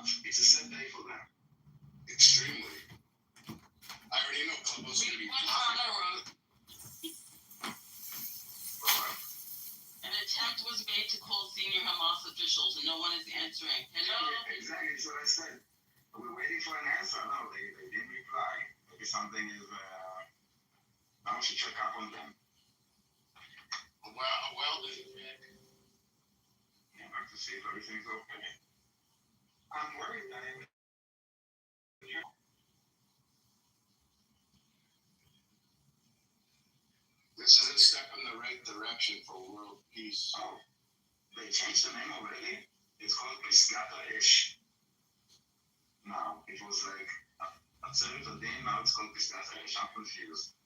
not. It's a sad day for them. Extremely. I already know Clubhouse is going to be popular. An attempt was made to call senior Hamas officials and no one is answering. Hello? Exactly, that's what I said. We're waiting for an answer. No, they didn't reply. Maybe something is, I should check up on them. Well, yeah, I'd like to see if everything's okay. I'm worried. This is a step in the right direction for world peace. Oh, they changed the name already? It's called Pisgata Ish. Now, it was like a service of day, now it's called Pisgata Ish. I'm confused.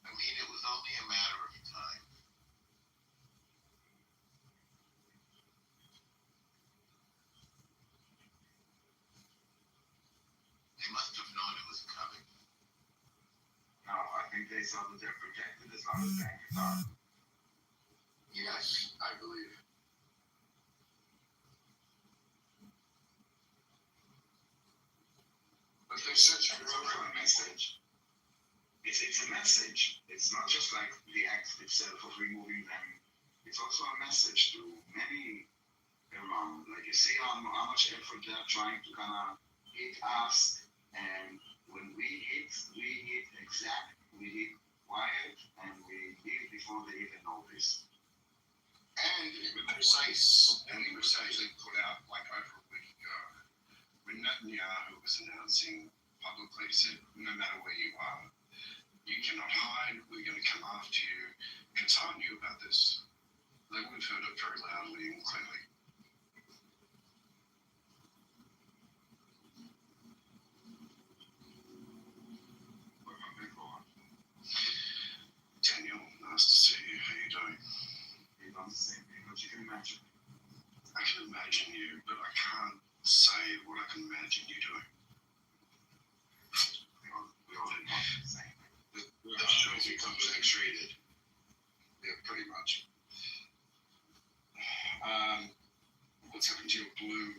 I mean, it was only a matter of time. They must have known it was coming. No, I think they saw that they're protected as long as they're in Qatar. Yes, I believe. But they're such a message. It's a message. It's not just like the act itself of removing them. It's also a message to many around. Like you see how much effort they're trying to kind of hit us, and when we hit exact, we hit quiet, and we leave before they even notice. And precisely put out like over a week ago, when Netanyahu was announcing publicly, said, no matter where you are, you cannot hide, we're going to come after you. Qatar knew about this. They would have heard it very loudly and clearly. Daniel, nice to see you. How you doing? You've done the same thing, but you can imagine. I can imagine you, but I can't say what I can imagine you doing. We all did the same thing. The shows become X-rated. Yeah, pretty much. What's happened to your blue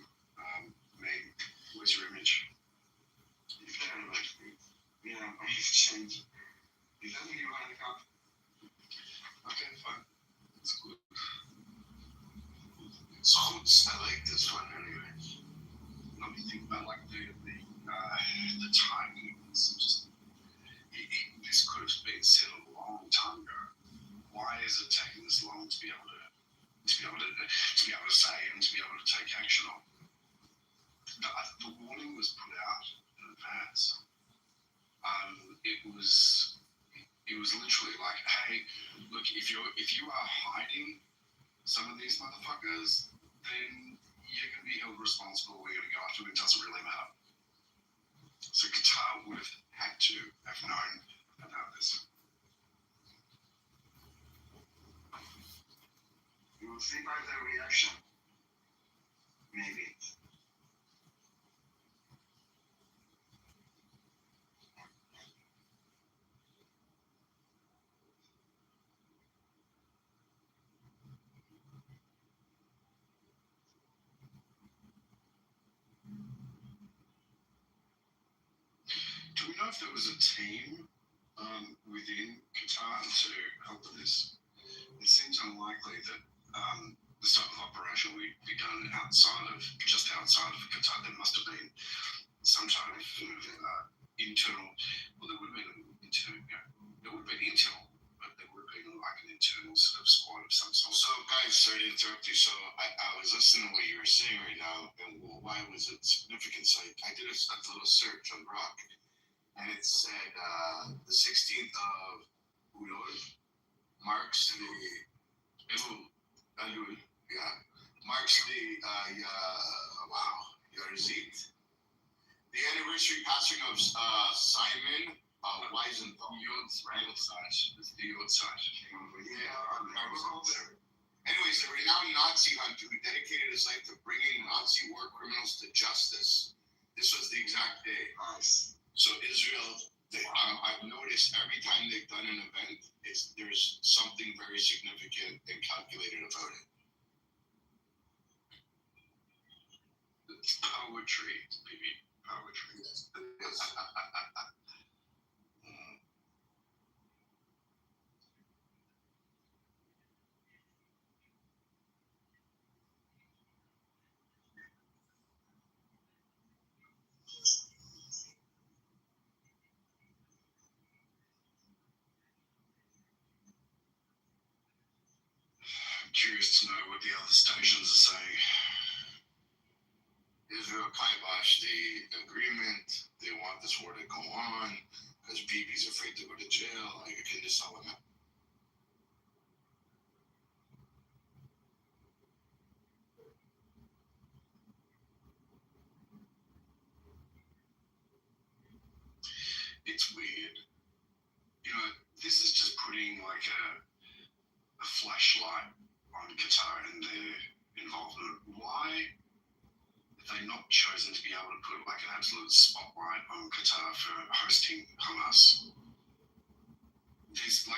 mate? Where's your image? You've changed. Yeah, you've changed. Is that when you were in the cup? Okay, fine. That's good. So I like this one anyway. Let me think about like the timing. It's just this could have been said a long time ago. Why is it taking this long to be able to say and to be able to take action on? The warning was put out in advance. It was literally like, hey, look, if you are hiding some of these motherfuckers, then you're going to be held responsible. We're going to go after them. It doesn't really matter. So Qatar would have had to have known about this. You will see by their reaction. Maybe. Do we know if there was a team within Qatar to help with this? It seems unlikely that this type of operation would be done just outside of Qatar. There must have been some type of internal. Well, there would have been internal, but there would have been like an internal sort of squad of some sort. So, guys, sorry to interrupt you. So I was listening to what you were saying right now, and why was it significant? So I did a little search on Rock, and it said the 16th of Udor marks the marks the Yarzit, the anniversary passing of Simon Wiesenthal. The Yotzach. Yeah, anyways, the renowned Nazi hunter who dedicated his life to bringing Nazi war criminals to justice. This was the exact day. Nice. So Israel, I've noticed every time they've done an event, there's something very significant and calculated about it. It's poetry, baby. Poetry. Yes. Curious to know what the other stations are saying. Israel kiboshed the agreement. They want this war to go on because Bibi's afraid to go to jail. Like, can just tell them. It's weird. You know, this is just putting like a flashlight on Qatar and their involvement. Why have they not chosen to be able to put like an absolute spotlight on Qatar for hosting Hamas? There's a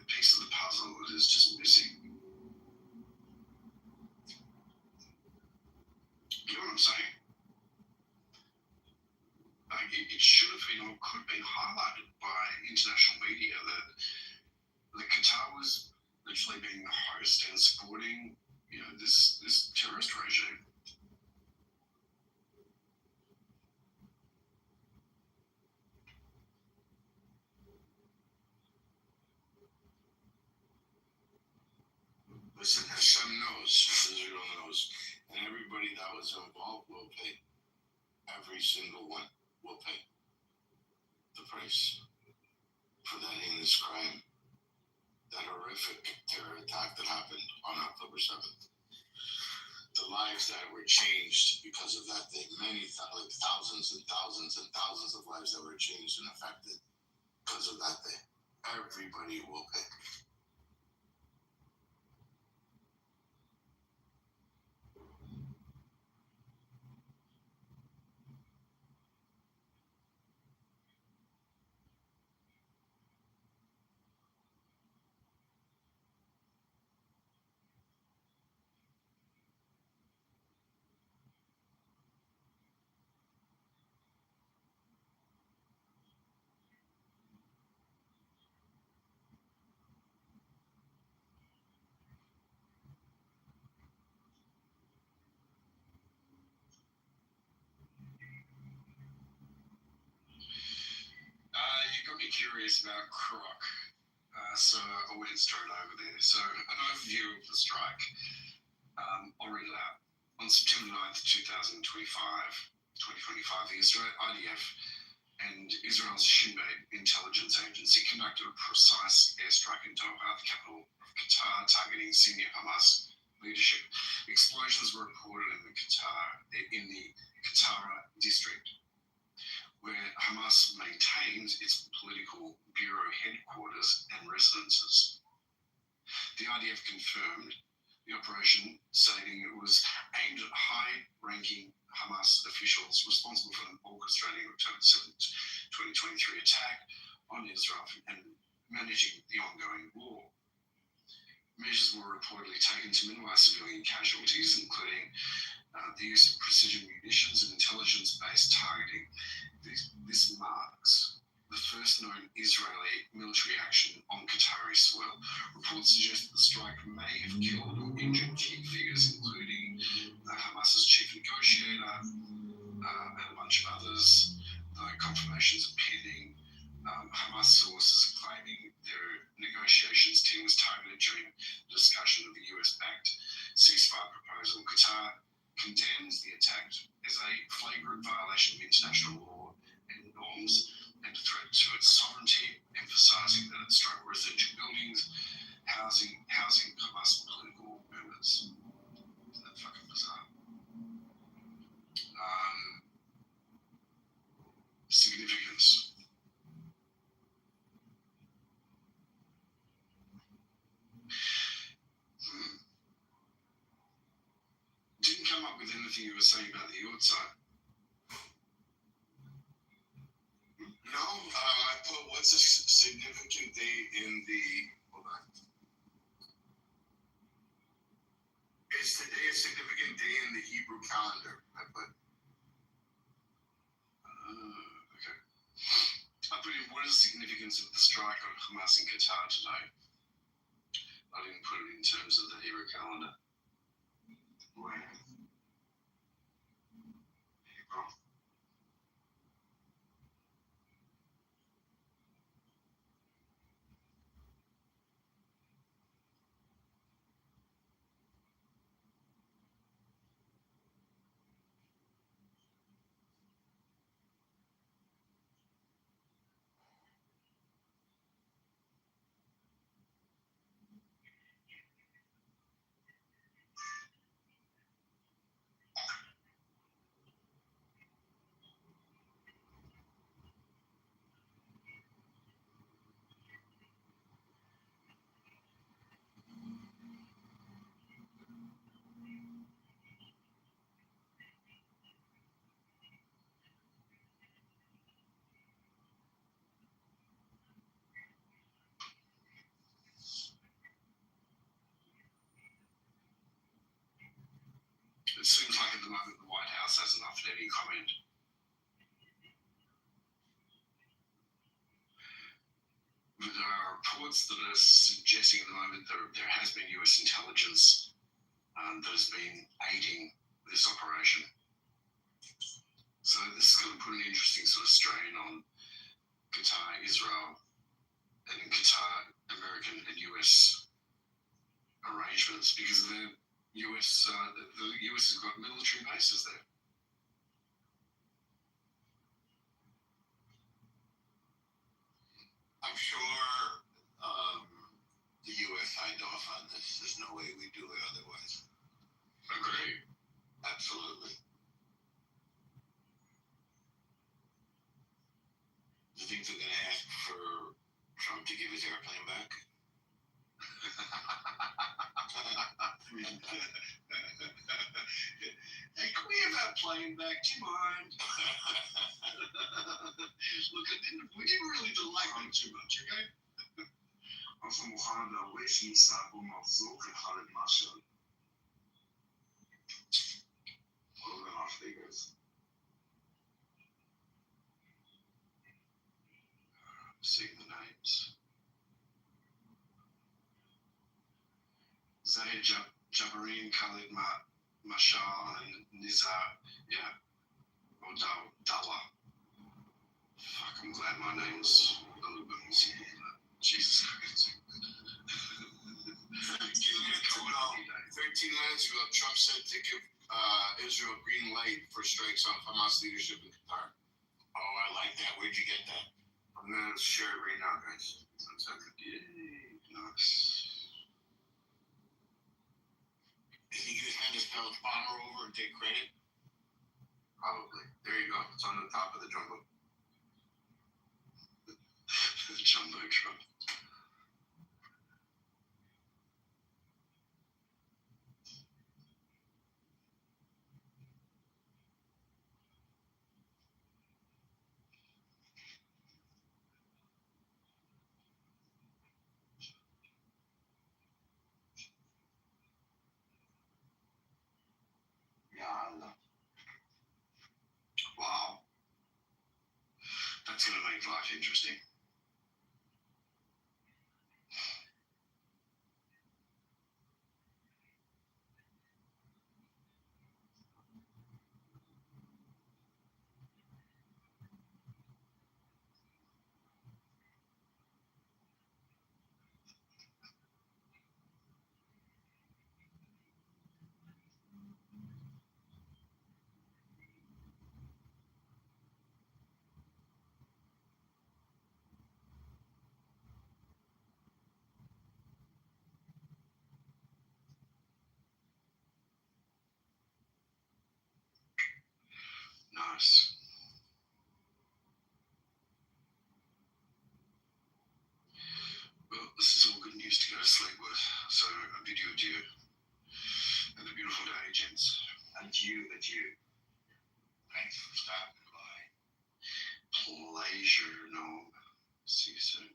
piece of the puzzle that is just missing. You know what I'm saying? Like it should have been or could have been highlighted by international media that Qatar was literally being the host and supporting, this terrorist regime. Listen, Hashem knows, Israel knows, and everybody that was involved will pay. Every single one will pay the price for that heinous crime, that horrific terror attack that happened on October 7th. The lives that were changed because of that thing, thousands and thousands and thousands of lives that were changed and affected because of that thing. Everybody will pay. You got me curious about Croc. So I went straight over there. So an overview of the strike. I'll read it out. On September 9th, 2025, the Israel IDF and Israel's Shin Bet intelligence agency conducted a precise airstrike in Doha, the capital of Qatar, targeting senior Hamas leadership. Explosions were reported in the Qatar district, where Hamas maintains its political bureau headquarters and residences. The IDF confirmed the operation, stating it was aimed at high-ranking Hamas officials responsible for orchestrating October 7, 2023 attack on Israel and managing the ongoing war. Measures were reportedly taken to minimize civilian casualties, including the use of precision munitions and intelligence-based targeting. This marks the first known Israeli military action on Qatari soil. Reports suggest that the strike may have killed or injured key figures, including Hamas's chief negotiator and a bunch of others. Though confirmations are pending, Hamas sources claiming their negotiations team was targeted during the discussion of the US-backed ceasefire proposal. Qatar condemns the attack as a flagrant violation of international law and norms and a threat to its sovereignty, emphasising that it struck residential buildings housing Hamas political members. Isn't that fucking bizarre? Significance. Didn't come up with anything you were saying about the Yort side. No, I put what's a significant day in the. Hold on. It's today a significant day in the Hebrew calendar. I put. Okay. I put in what is the significance of the strike on Hamas in Qatar today? I didn't put it in terms of the Hebrew calendar. Where? It seems like at the moment the White House hasn't offered any comment. But there are reports that are suggesting at the moment there has been US intelligence that has been aiding this operation. So this is going to put an interesting sort of strain on Qatar, Israel, and Qatar, American and US arrangements because the US has got military bases there. I'm sure the U.S. signed off on this. There's no way we do it otherwise. Agree. Absolutely. Do you think they're going to ask for Trump to give his airplane back? Hey, can we have that plane back? Do you mind? Look, we didn't really like them too much, okay? אנחנו מוכן להרבה שניסה בו מחזור כחלק משל. כל the Las Vegas. Seeing the names. Zahid Jabareen, Khalid Mashal, and Nizar, yeah, or Dalla. Fuck, I'm glad my name's a little bit more simple than that. Jesus Christ. 13 minutes ago, Trump said to give Israel green light for strikes on Hamas leadership in Qatar. Oh, I like that. Where'd you get that? I'm going to share it right now, guys. One second. Yay, nice. Is he going to hand his fellow bomber over and take credit? Probably. There you go. It's on the top of the jumbo. Jumbo Trump. Wow. That's going to make life interesting. So a video dear and a beautiful day, gents. Adieu, adieu. Thanks for stopping by. Pleasure, no. See you soon.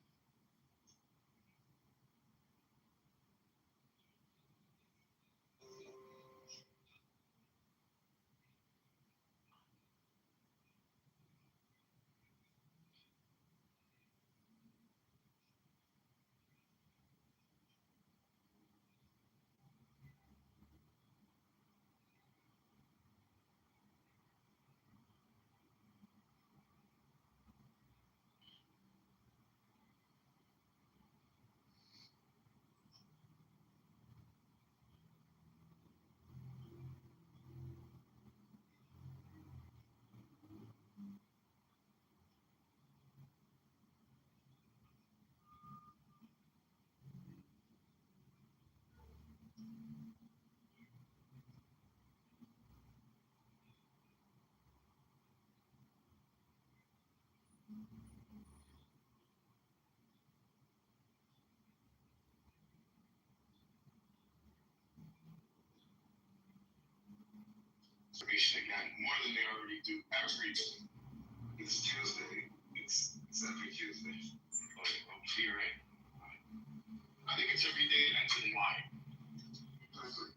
Again, more than they already do every day. It's Tuesday. It's every Tuesday. Oh, you're right. I think it's every day it ends in Y. Exactly.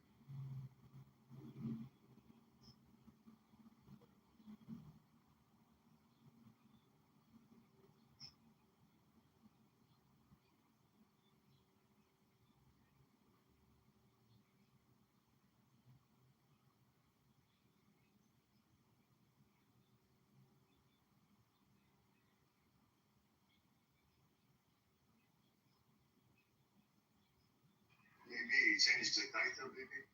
Maybe change the title, maybe.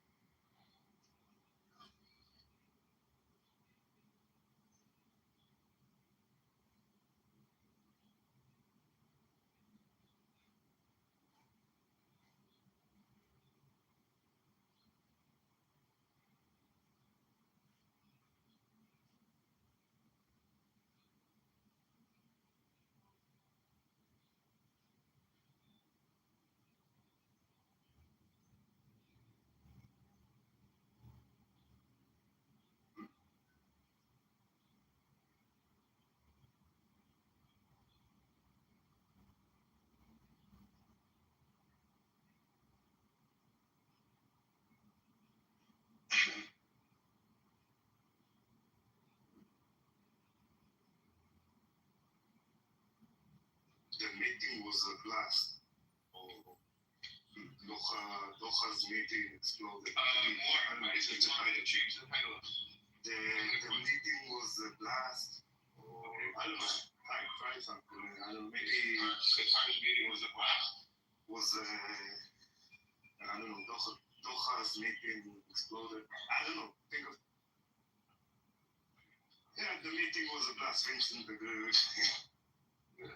The meeting was a blast. Doha's meeting exploded. More. It's a title. Change the title. The meeting was a blast. Okay. I don't know. Try something. I don't know. Maybe The title meeting was a blast. was I don't know. Doha's meeting exploded. I don't know. Think of. Yeah, the meeting was a blast. Vincent the Good.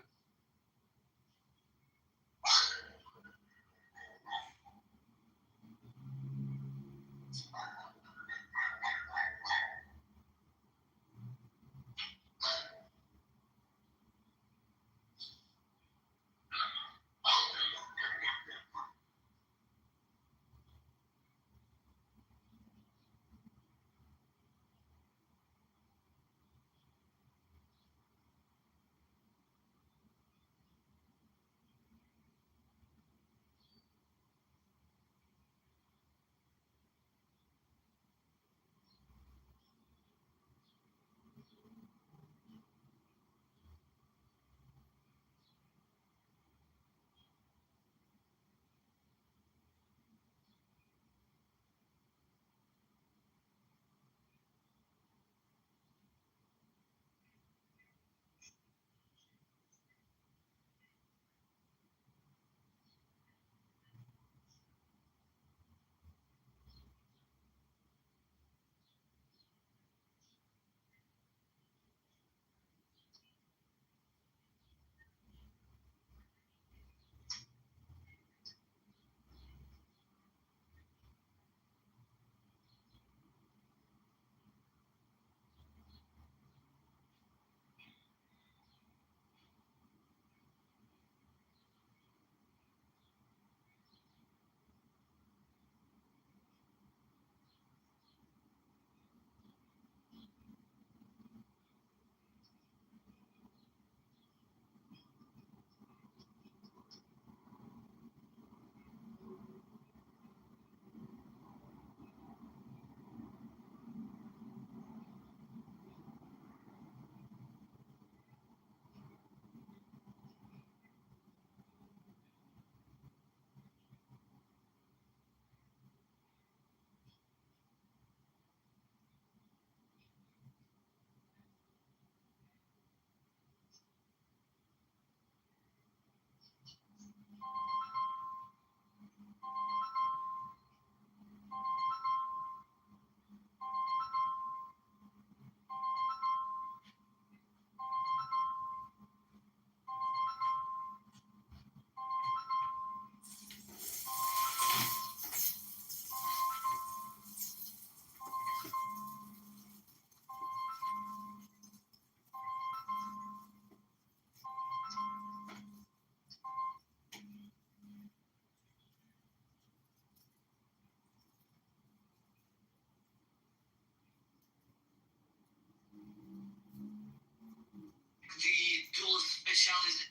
specialist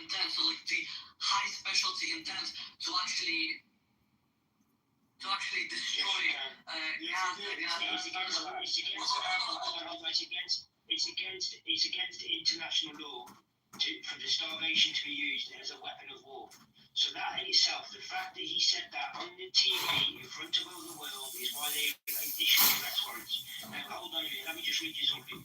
intent, so like the high specialty intent to actually destroy It's against international law for the starvation to be used as a weapon of war. So that in itself, the fact that he said that on the TV in front of all the world is why they issued arrest warrants. Now hold on a minute, let me just read you something.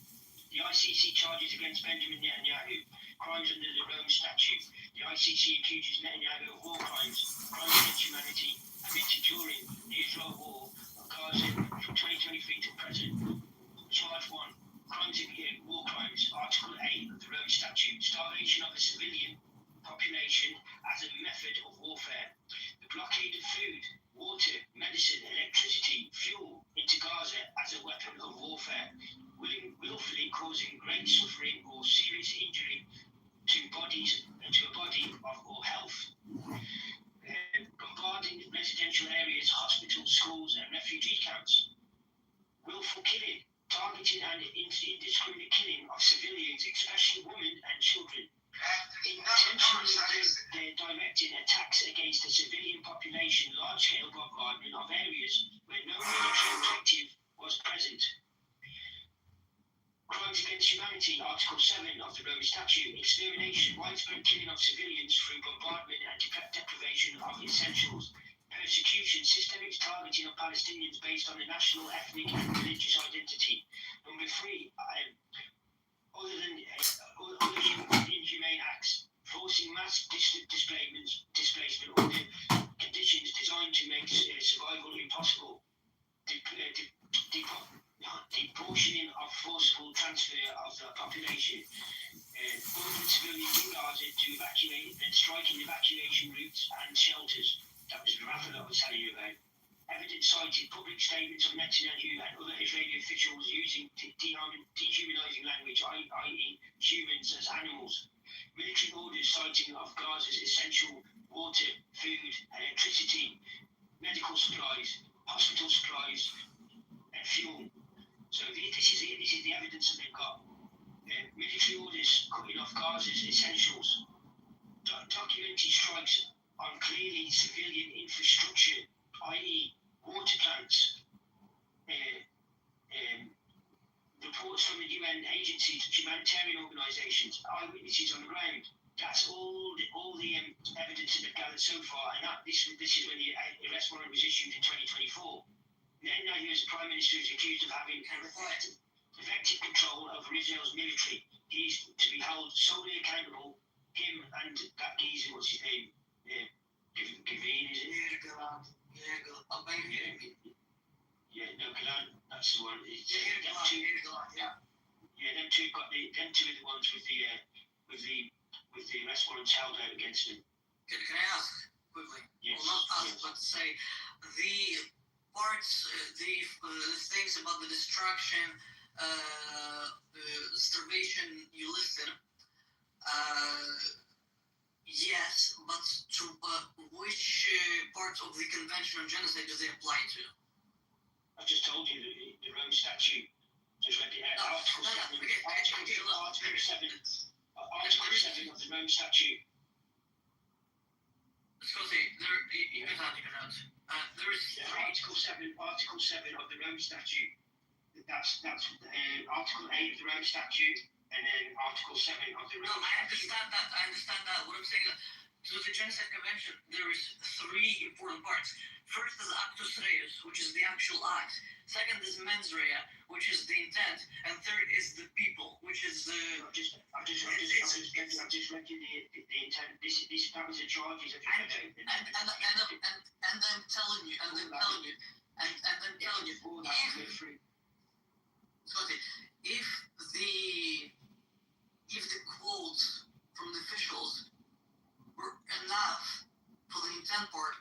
The ICC charges against Benjamin Netanyahu crimes under the Rome Statute. The ICC accuses Netanyahu of war crimes against humanity committed during the Israel war of Gaza from 2023 to present. Charge 1. Crimes against war crimes. Article 8 of the Rome Statute. Starvation of a civilian population as a method of warfare. The blockade of food, water, medicine, electricity, fuel into Gaza as a weapon of warfare, willfully causing great suffering or serious injury to a body or health. Bombarding residential areas, hospitals, schools, and refugee camps. Willful killing, targeting and indiscriminate killing of civilians, especially women and children. Intentionally directing attacks against the civilian population, large-scale bombardment of areas where no military objective was present. Crimes against humanity, Article 7 of the Rome Statute, extermination, widespread killing of civilians through bombardment and deprivation of essentials. Persecution, systemic targeting of Palestinians based on a national, ethnic, and religious identity. Number 3, other than inhumane acts, forcing mass displacement under conditions designed to make survival impossible. Deportioning of forcible transfer of the population. Ordering civilians in Gaza to evacuate and striking evacuation routes and shelters. That was Rafa that I was telling you about. Evidence cited public statements of Netanyahu and other Israeli officials using dehumanizing language, i.e. humans as animals. Military orders citing of Gaza's essential water, food, electricity, medical supplies, hospital supplies, and fuel. So this is the evidence that they've got. Military orders cutting off Gaza's essentials. Documented strikes on clearly civilian infrastructure, i.e. water plants. Reports from the UN agencies, humanitarian organisations, eyewitnesses on the ground. That's all the evidence that they've gathered so far, and this is when the arrest warrant was issued in 2024. Netanyahu, as Prime Minister, is accused of having effective control over Israel's military. He is to be held solely accountable. Him and that geezer, what's his name? Gavin, is it? Golan. Golan. That's the one. Them two are the ones with the arrest warrants held out against them. Can I ask quickly? Yes. Well, not ask, but say the parts, the things about the destruction, starvation you listed. Yes, but to which parts of the Convention on Genocide do they apply to? I just told you the Rome Statute. Just read it out. Article 7 of the Rome Statute. Scotty, you can add. There is Article 7 of the Rome Statute. That's Article 8 of the Rome Statute, and then Article 7 of the Rome Statute. I understand that. What I'm saying is, to the Genocide Convention, there is 3 important parts. First is Actus Reus, which is the actual act. Second is Mens Rea, which is the intent. And third is the people, which is the... I've just read you the intent. That was the charges. And then telling you, Scotty, if the quotes from the officials were enough for the intent part,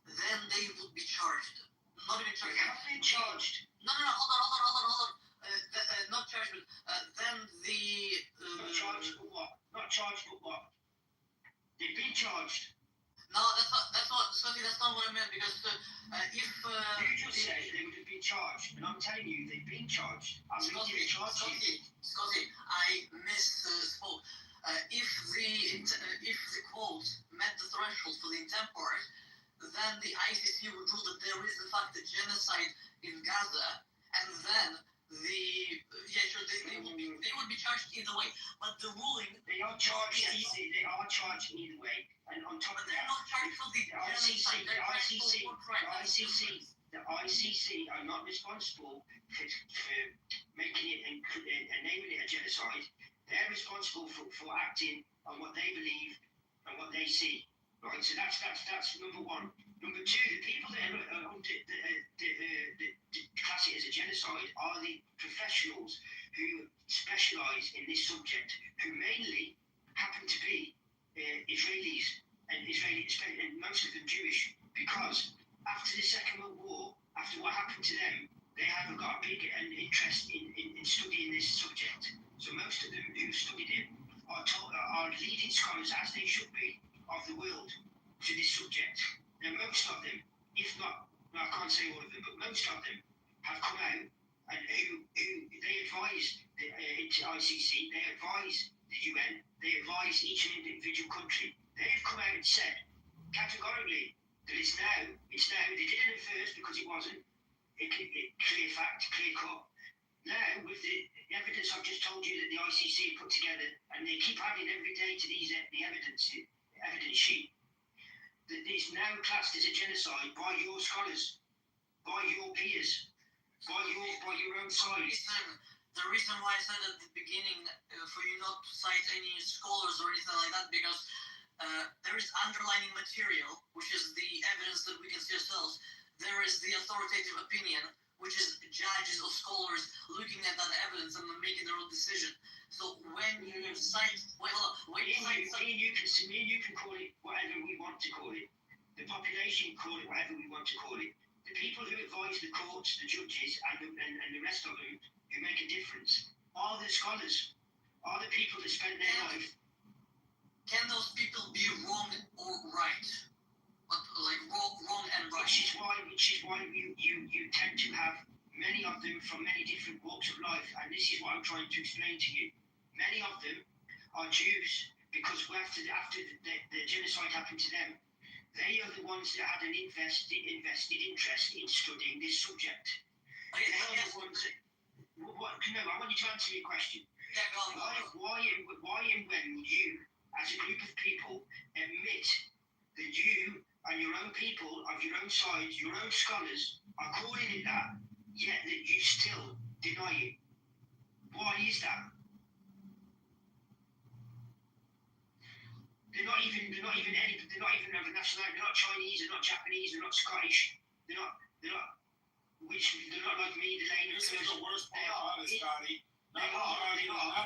then they would be charged. Not even charged. They have been charged. No, hold on. Not charged, but then the... Not charged for what? Not charged for what? They've been charged. No, that's not, Scotty, that's not what I meant, because if... you just said they would have been charged, and I'm telling you, they've been charged. I'm reading the charge sheet. Scotty, I misspoke. If the quote met the threshold for the intent part, then the ICC would rule that there is in fact a genocide in Gaza, and then they would be charged either way. But the ruling, They are charged. Yes, they are charged either way. And on top of they're that, not charged for the genocide. They're charged for war crimes. the ICC are not responsible for making it and naming it a genocide. They're responsible for acting on what they believe and what they see. Right. So that's number one. Number two, the people that class it as a genocide are the professionals who specialise in this subject, who mainly happen to be Israelis and most of them Jewish, because after the Second World War, after what happened to them, they haven't got a big interest in studying this subject. So most of them who studied it are leading scholars, as they should be, of the world to this subject. Now most of them, if not, I can't say all of them, but most of them have come out and who they advise the ICC, they advise the UN, they advise each individual country. They have come out and said categorically that it's now, they did it at first because it wasn't, clear fact, clear cut. Now, with the evidence I've just told you that the ICC put together, and they keep adding every day to the evidence sheet, that is now classed as a genocide by your scholars, by your peers, by your own side. The reason why I said at the beginning for you not to cite any scholars or anything like that, because there is underlining material, which is the evidence that we can see ourselves. There is the authoritative opinion, which is judges or scholars looking at that evidence and making their own decision. So when you cite, me and you can call it whatever we want to call it. The population call it whatever we want to call it. The people who advise the courts, the judges, and the rest of them who make a difference are the scholars, are the people that spend their life. Can those people be wrong or right? Like wrong and right. Which is why you tend to have many of them from many different walks of life, and this is what I'm trying to explain to you. Many of them are Jews because after the genocide happened to them, they are the ones that had an invested interest in studying this subject. Okay, they are the ones that. No, I want you to answer your question. Yeah, go on. Why and when would you, as a group of people, admit that you and your own people of your own side, your own scholars, are calling it that, yet that you still deny it? Why is that? They're not even of a nationality. They're not Chinese. They're not Japanese. They're not Scottish. They're not like me. This is the worst part about it, Scotty. Not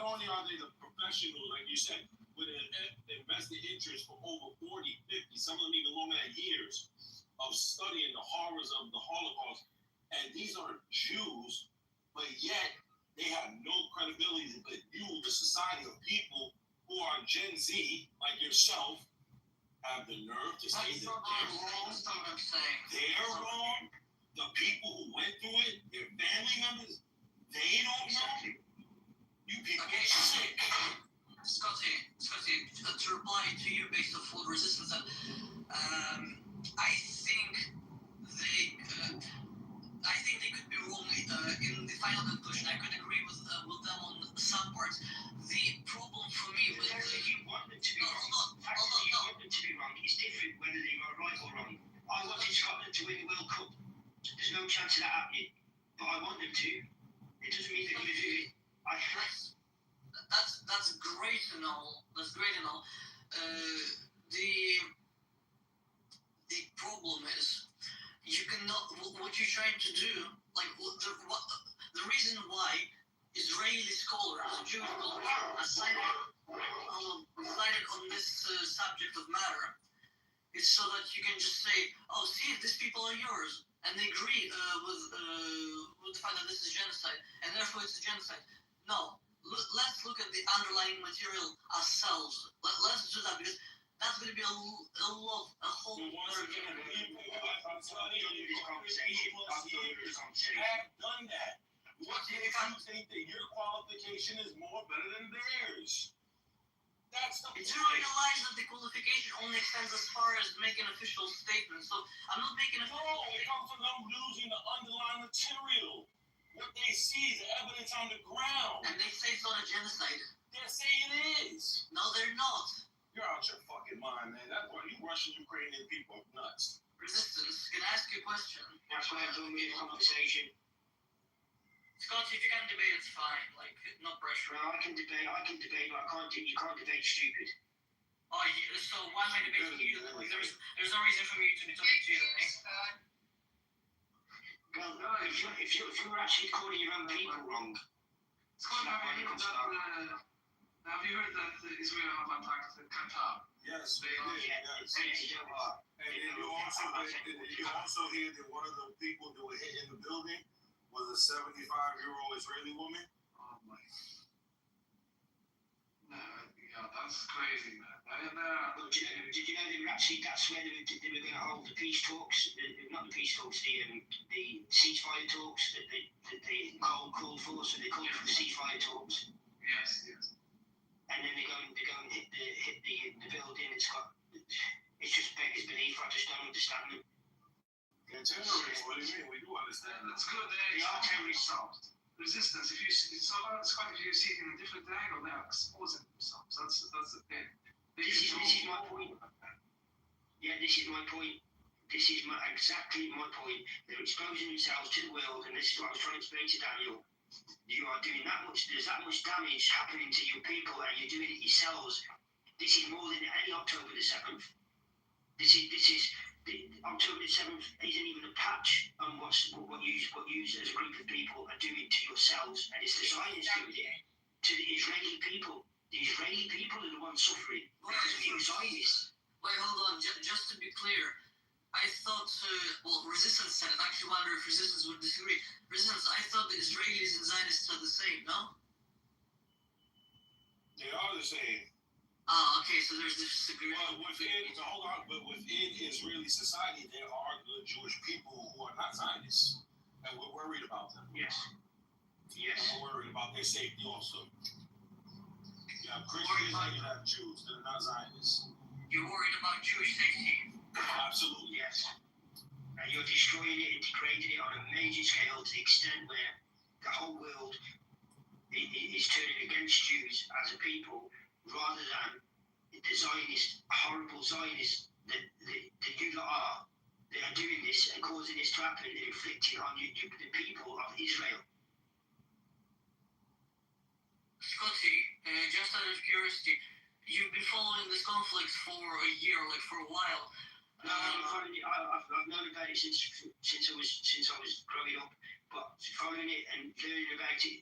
only are they the professionals, like you said, with an invested interest for over 40, 50, some of them even longer than years of studying the horrors of the Holocaust. And these are Jews, but yet they have no credibility. But you, the society of people who are Gen Z, like yourself, have the nerve to say that they're wrong. They're wrong. The people who went through it, their family members, they don't know. You people are sick. Scotty, to reply to you based on food resistance, I think they could be wrong in the final conclusion. I could agree with them on some parts. The problem for me with you want them to be wrong. The fact that you want them to be wrong is different whether they are right or wrong. I wanted Scotland to win the World Cup. There's no chance of that happening, but I want them to. It doesn't mean they're going to do it. That's great and all. That's great and all. The problem is you cannot. What you're trying to do, like the reason why Israeli scholars, Jewish scholars, are cited on this subject of matter, is so that you can just say, "Oh, see, these people are yours," and they agree with the fact that this is genocide, and therefore it's a genocide. No. Let's look at the underlying material ourselves. Let's do that, because that's going to be a whole. I'm telling you, us 80 plus years have done that. What makes you think that your qualification is more better than theirs? That's the It's point. realized that the qualification only extends as far as making official statements. So I'm not making a No, it comes from them losing the underlying material. What they see is evidence on the ground. and they say it's not a genocide. They're saying it is. No, they're not. You're out your fucking mind, man. That's why you Russian Ukrainian people are nuts. Resistance, can I ask you a question? That's why I'm doing the conversation. Scott, if you can debate, it's fine. Like, no pressure. Well, I can debate, but you can't debate stupid. Oh, so why am I debating you? Like, there's no reason for me to be talking to you then, eh? Well, no, if you're actually calling your own people wrong, Scott, have you heard that Israel have attacked Qatar? Yes, They they are- did. Yes. And then you also hear that one of the people that were hit in the building was a 75-year-old Israeli woman. Oh my. No, yeah, that's crazy, man. Did you know they were actually, that's where they were going to hold the peace talks, not the peace talks, the ceasefire talks that they called for, so they called for the ceasefire talks. Yes. And then they go and hit the building. It's just beggars belief. I just don't understand them. And terrorists, what do you mean? We do understand that. That's good. They are terrorists. Resistance. If you see it in a different angle, they're exposing themselves. That's the thing. This is my point. Yeah, this is my point. This is exactly my point. They're exposing themselves to the world, and this is what I was trying to explain to Daniel. You are doing that much. There's that much damage happening to your people, and you're doing it yourselves. This is more than any October the 7th. October the 7th isn't even a patch on what you as a group of people are doing to yourselves, and it's the Zionists doing it to the Israeli people. The Israeli people are the ones suffering because of you Zionists. Wait, hold on. Just to be clear, I thought, Resistance said it. Actually, wonder if Resistance would disagree. Resistance, I thought the Israelis and Zionists are the same, no? They are the same. Ah, okay, so there's disagreement. But within Israeli society, there are good Jewish people who are not Zionists, and we're worried about them. Yes. And we're worried about their safety also. You have Christians and you have Jews that are not Zionists. You're worried about Jewish safety? Absolutely. Yes. And you're destroying it and degrading it on a major scale to the extent where the whole world is turning against Jews as a people, rather than the Zionists, horrible Zionists that you lot are. They are doing this and causing this to happen and inflicting on the people of Israel. Scotty, just out of curiosity, you've been following this conflict for a year, like for a while. No, I've known about it since I was growing up, but following it and learning about it,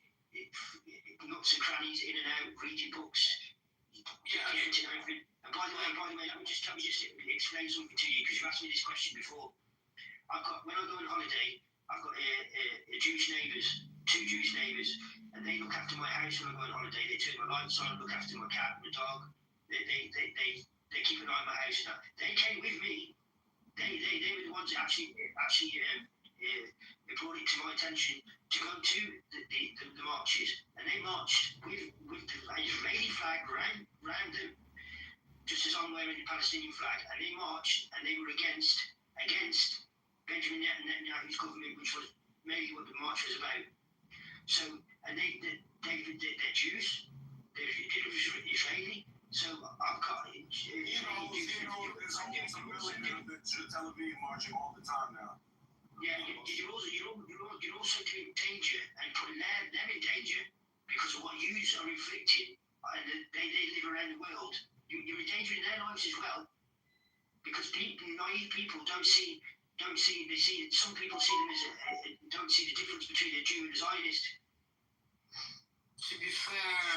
nooks and crannies, in and out, reading books, getting to know everything. And by the way, let me just explain something to you, because you asked me this question before. When I go on holiday, I've got Jewish neighbours, 2 Jewish neighbours, and they look after my house when I go on holiday. They turn my lights on, look after my cat, my dog. They keep an eye on my house. Now, they came with me. They were the ones that actually brought it to my attention to go to the marches, and they marched with the Israeli flag round them, just as I'm wearing the Palestinian flag, and they marched and they were against Benjamin Netanyahu's government, which was mainly what the march was about. So, and they're Jews, they're Israeli. So I've got There's almost a million of the Tel Aviv marching all the time now. Yeah, you're also in danger and putting them in danger because of what you are inflicting, and they live around the world. You're endangering their lives as well, because naive people don't see. Some people see them as don't see the difference between a Jew and a Zionist. To be fair,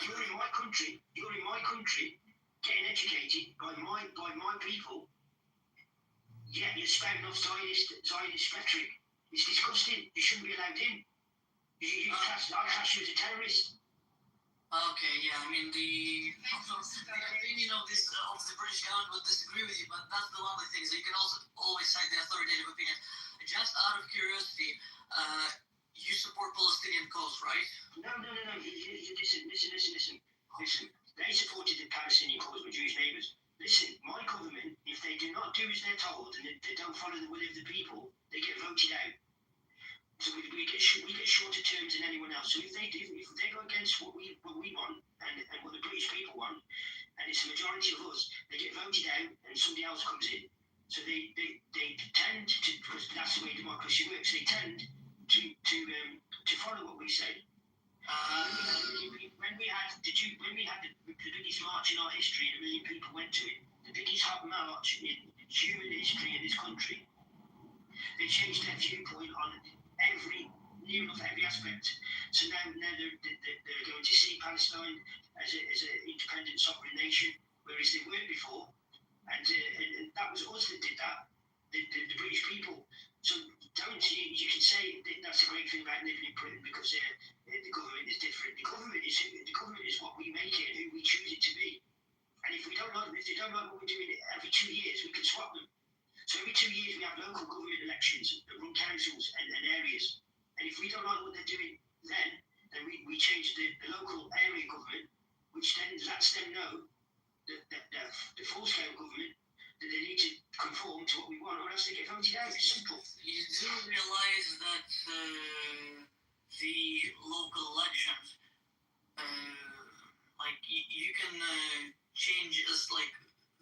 you're in my country, getting educated by my people. Yeah, you're spouting off Zionist rhetoric. It's disgusting. You shouldn't be allowed in. I class you as a terrorist. Okay, yeah, I mean the opinion of this of the British government would disagree with you, but that's the lovely thing. So you can also always cite the authoritative opinion. Just out of curiosity, you support Palestinian cause, right? No. Listen. They supported the Palestinian cause with Jewish neighbours. Listen, my government, if they do not do as they're told and they don't follow the will of the people, they get voted out. So we get shorter terms than anyone else. So if they go against what we want and what the British people want, and it's a majority of us, they get voted out and somebody else comes in. So they tend to, because that's the way democracy works. They tend to follow what we say. When we had the biggest march in our history, 1 million people went to it. The biggest march in human history in this country. They changed their viewpoint on near enough every aspect. So now they're going to see Palestine as an independent sovereign nation, whereas they weren't before. And that was us that did that, the British people. So you can say that's a great thing about living in Britain because the government is different. The government is what we make it and who we choose it to be. And if they don't like what we're doing every 2 years, we can swap them. So every 2 years we have local government elections that run councils and areas. And if we don't like what they're doing then we change the local area government, which then lets them know that the full-scale government that they need to conform to what we want, or else they get voted out. It's simple. You do realize that the local elections, like you can change as like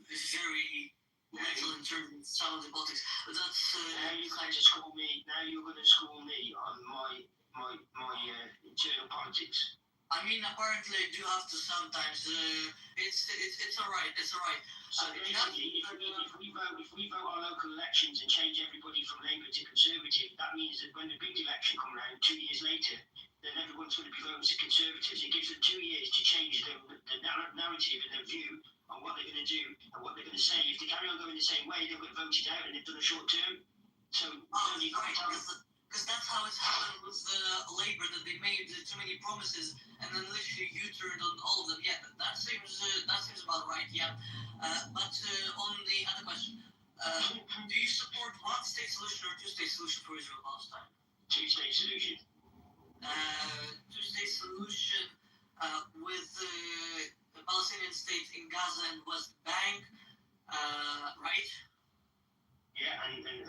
very little in terms of some of the politics. But that's now you kind of school me. Now you're going to school me on my internal politics. I mean, apparently I do have to sometimes. It's alright. It's alright. So basically, if we vote our local elections and change everybody from Labour to Conservative, that means that when the big election comes around 2 years later, then everyone's going to be voting to Conservatives. It gives them 2 years to change the narrative and their view on what they're going to do and what they're going to say. If they carry on going the same way, they'll get voted out and they've done a short term. So you can't tell them. Because that's how it's happened with Labour, that they made too many promises and then literally U-turned on all of them. Yeah, that seems about right. Yeah, but on the other question, do you support one-state solution or two-state solution for Israel Palestine? Two-state solution. Two-state solution with the Palestinian state in Gaza and West Bank, right? Yeah, and if it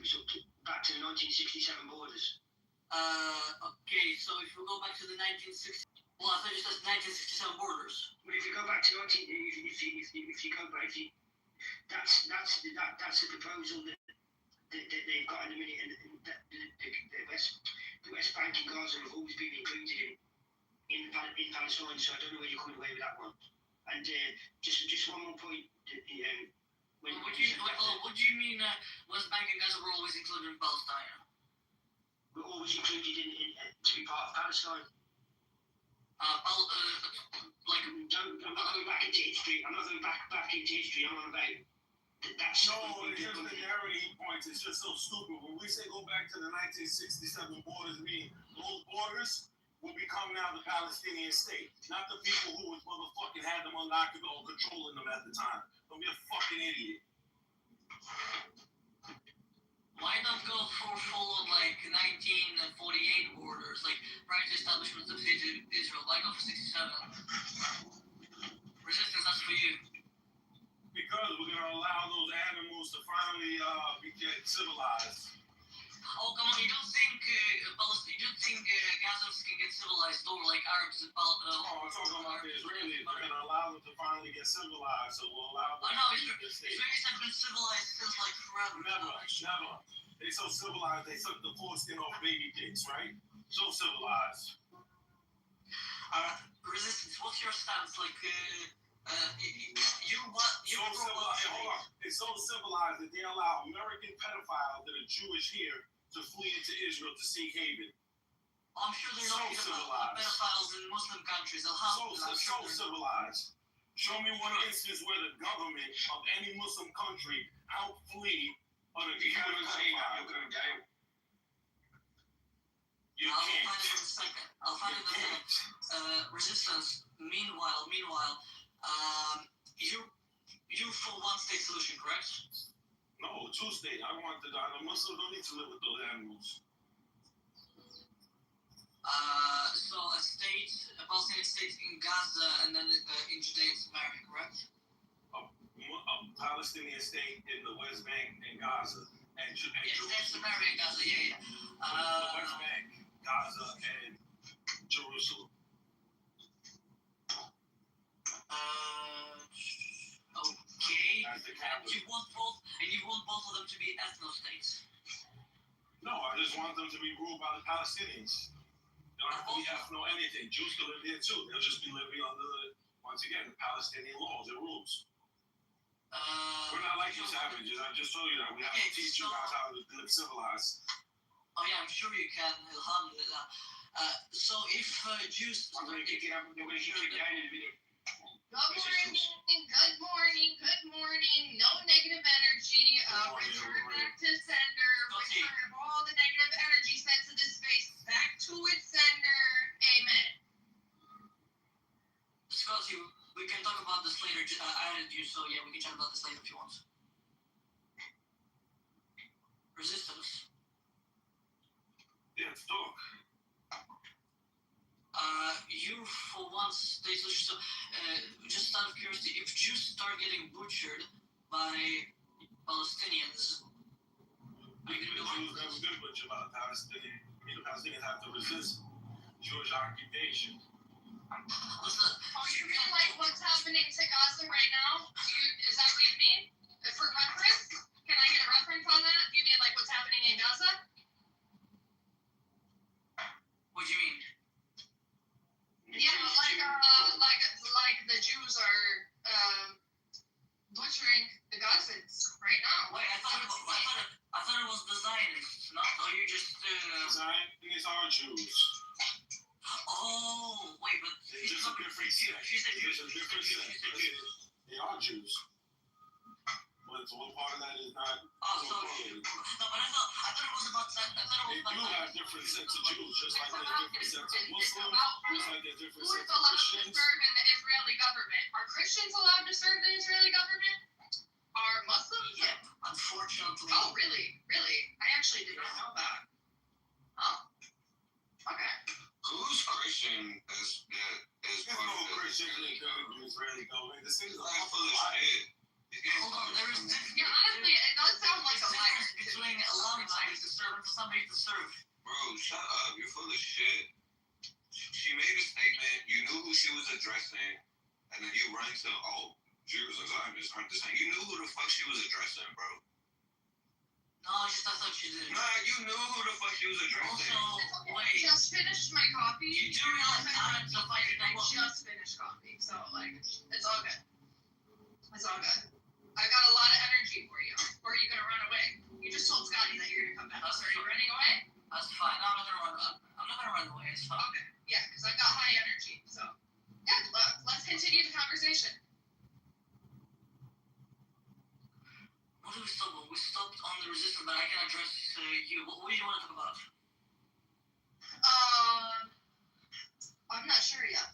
was back to the 1967 borders. Okay, so if we go back to the 1960, well, I thought you said 1967 borders. But if you go back to that's the proposal that they've got in the minute, and the West Bank and Gaza have always been included in Palestine. So I don't know where you're coming away with that one. And just one more point. What do you mean West Bank and Gaza were always included in Palestine? We're always included in to be part of Palestine. Like, I'm not going back into history. I'm not going back into history. I'm on about that's. No, it's just the narrative he points. It's just so stupid. When we say go back to the 1967 borders, mean those borders will become now the Palestinian state, not the people who was motherfucking had them on lockdown or controlling them at the time. Don't be a fucking idiot. Why not go for full on like 1948 borders, like prior to establishment of state Israel? Why go for 67? Resistance, that's for you. Because we're gonna allow those animals to finally get civilized. Oh come on! You don't think Gazans can get civilized or like Arabs and I'm talking about the Israelis. We're gonna allow them to finally get civilized, so we'll allow them. I know Israelis have been civilized since like forever. Never. They so civilized. They took the foreskin off baby dicks, right? So civilized. Resistance. What's your stance? Like, It's so civilized that they allow American pedophiles that are Jewish here to flee into Israel to seek haven. I'm sure they're not pedophiles in Muslim countries. So civilized. Show me one instance where the government of any Muslim country helped flee on a You can't say that, you're going down. You I'll can't. find it in a second. I'll find it in a second. Resistance. Meanwhile, you for one state solution, correct? No, two-state. I want the Muslims don't need to live with those animals. So a Palestinian state in Gaza and then in Judea and Samaria, correct? A Palestinian state in the West Bank and Gaza and Judea and Samaria and Gaza, yeah. the West Bank, Gaza, and Jerusalem. Okay. That's the And capital. you want both of them to be ethno-states. No, I just want them to be ruled by the Palestinians. They don't have to be ethno anything. Jews can live here too. They'll just be living under, once again, the Palestinian laws and rules. We're not like you savages. I just told you that. We have to teach you guys how to live civilized. Oh yeah, I'm sure you can. Alhamdulillah. So if Jews, I'm going to kick it up. They're going to kick it down in a minute. Good morning. No negative energy. Return back to sender. Return all the negative energy sent to this space back to its sender. Amen. Scotty, we can talk about this later. I added you, so yeah, we can chat about this later if you want. Resistance. Yeah, talk. You for one state solution. So, just out of curiosity, if Jews start getting butchered by Palestinians, The Jews never been butchered by the Palestinians. The Palestinians have to resist Jewish occupation. listen, Oh, you mean like what's happening to Gaza right now? Is that what you mean? For reference? Can I get a reference on that? Do you mean like what's happening in Gaza? what do you mean? Yeah, like the Jews are butchering the Gazans right now. Wait, I thought it was the Zionists, not. Are you just? Zionists are Jews. Oh, wait, but They're just a different sect. she said There's a different sect. They are Jews. But so what part of that is not Oh, so correlated? no, but I thought it was about that. I thought They it was do about have different sects of Jews, just like there's different sects of It's Muslims, about just like there's different who is sects of allowed to Christians. serve in the Israeli government. Are Christians allowed to serve the Israeli government? Are Muslims? Yep, unfortunately. Oh, really? Really? I actually did not know that. Oh. Okay. Who's Christian is There's part no of the Christians Israeli in the Israeli government. This is It's all like full of lie. shit. These guys Hold on, there is Yeah, honestly, it does sound like a lie. difference between allowing somebody to serve and for somebody to serve. Bro, shut up. You're full of shit. She made a statement. You knew who she was addressing. And then you run to, Jews and Zionists aren't the same. You knew who the fuck she was addressing, bro. No, I thought you did. Nah, you knew who the fuck she was addressing. Also, I wait. just finished my coffee. You do realize I'm to fight your I name. just finished coffee, so like it's all good. It's all good. I got a lot of energy for you. Or are you gonna run away? You just told Scotty that you're gonna come back. So are you running away? That's fine. No, I'm not gonna run away. It's fine. Okay. Yeah, because I got high energy. So yeah, let's continue the conversation. What did we stop on? We stopped on the resistance, but I can address you. What do you want to talk about? I'm not sure yet.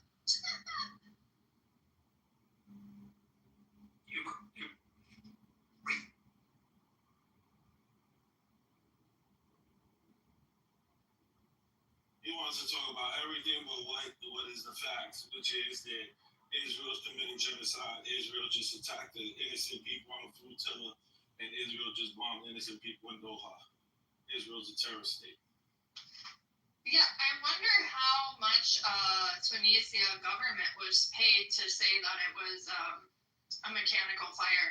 He wants to talk about everything but what is the facts, which is that Israel's committing genocide. Israel just attacked the innocent people on the flotilla, and Israel just bombed innocent people in Doha. Israel's a terrorist state. Yeah, I wonder how much Tunisia government was paid to say that it was a mechanical fire.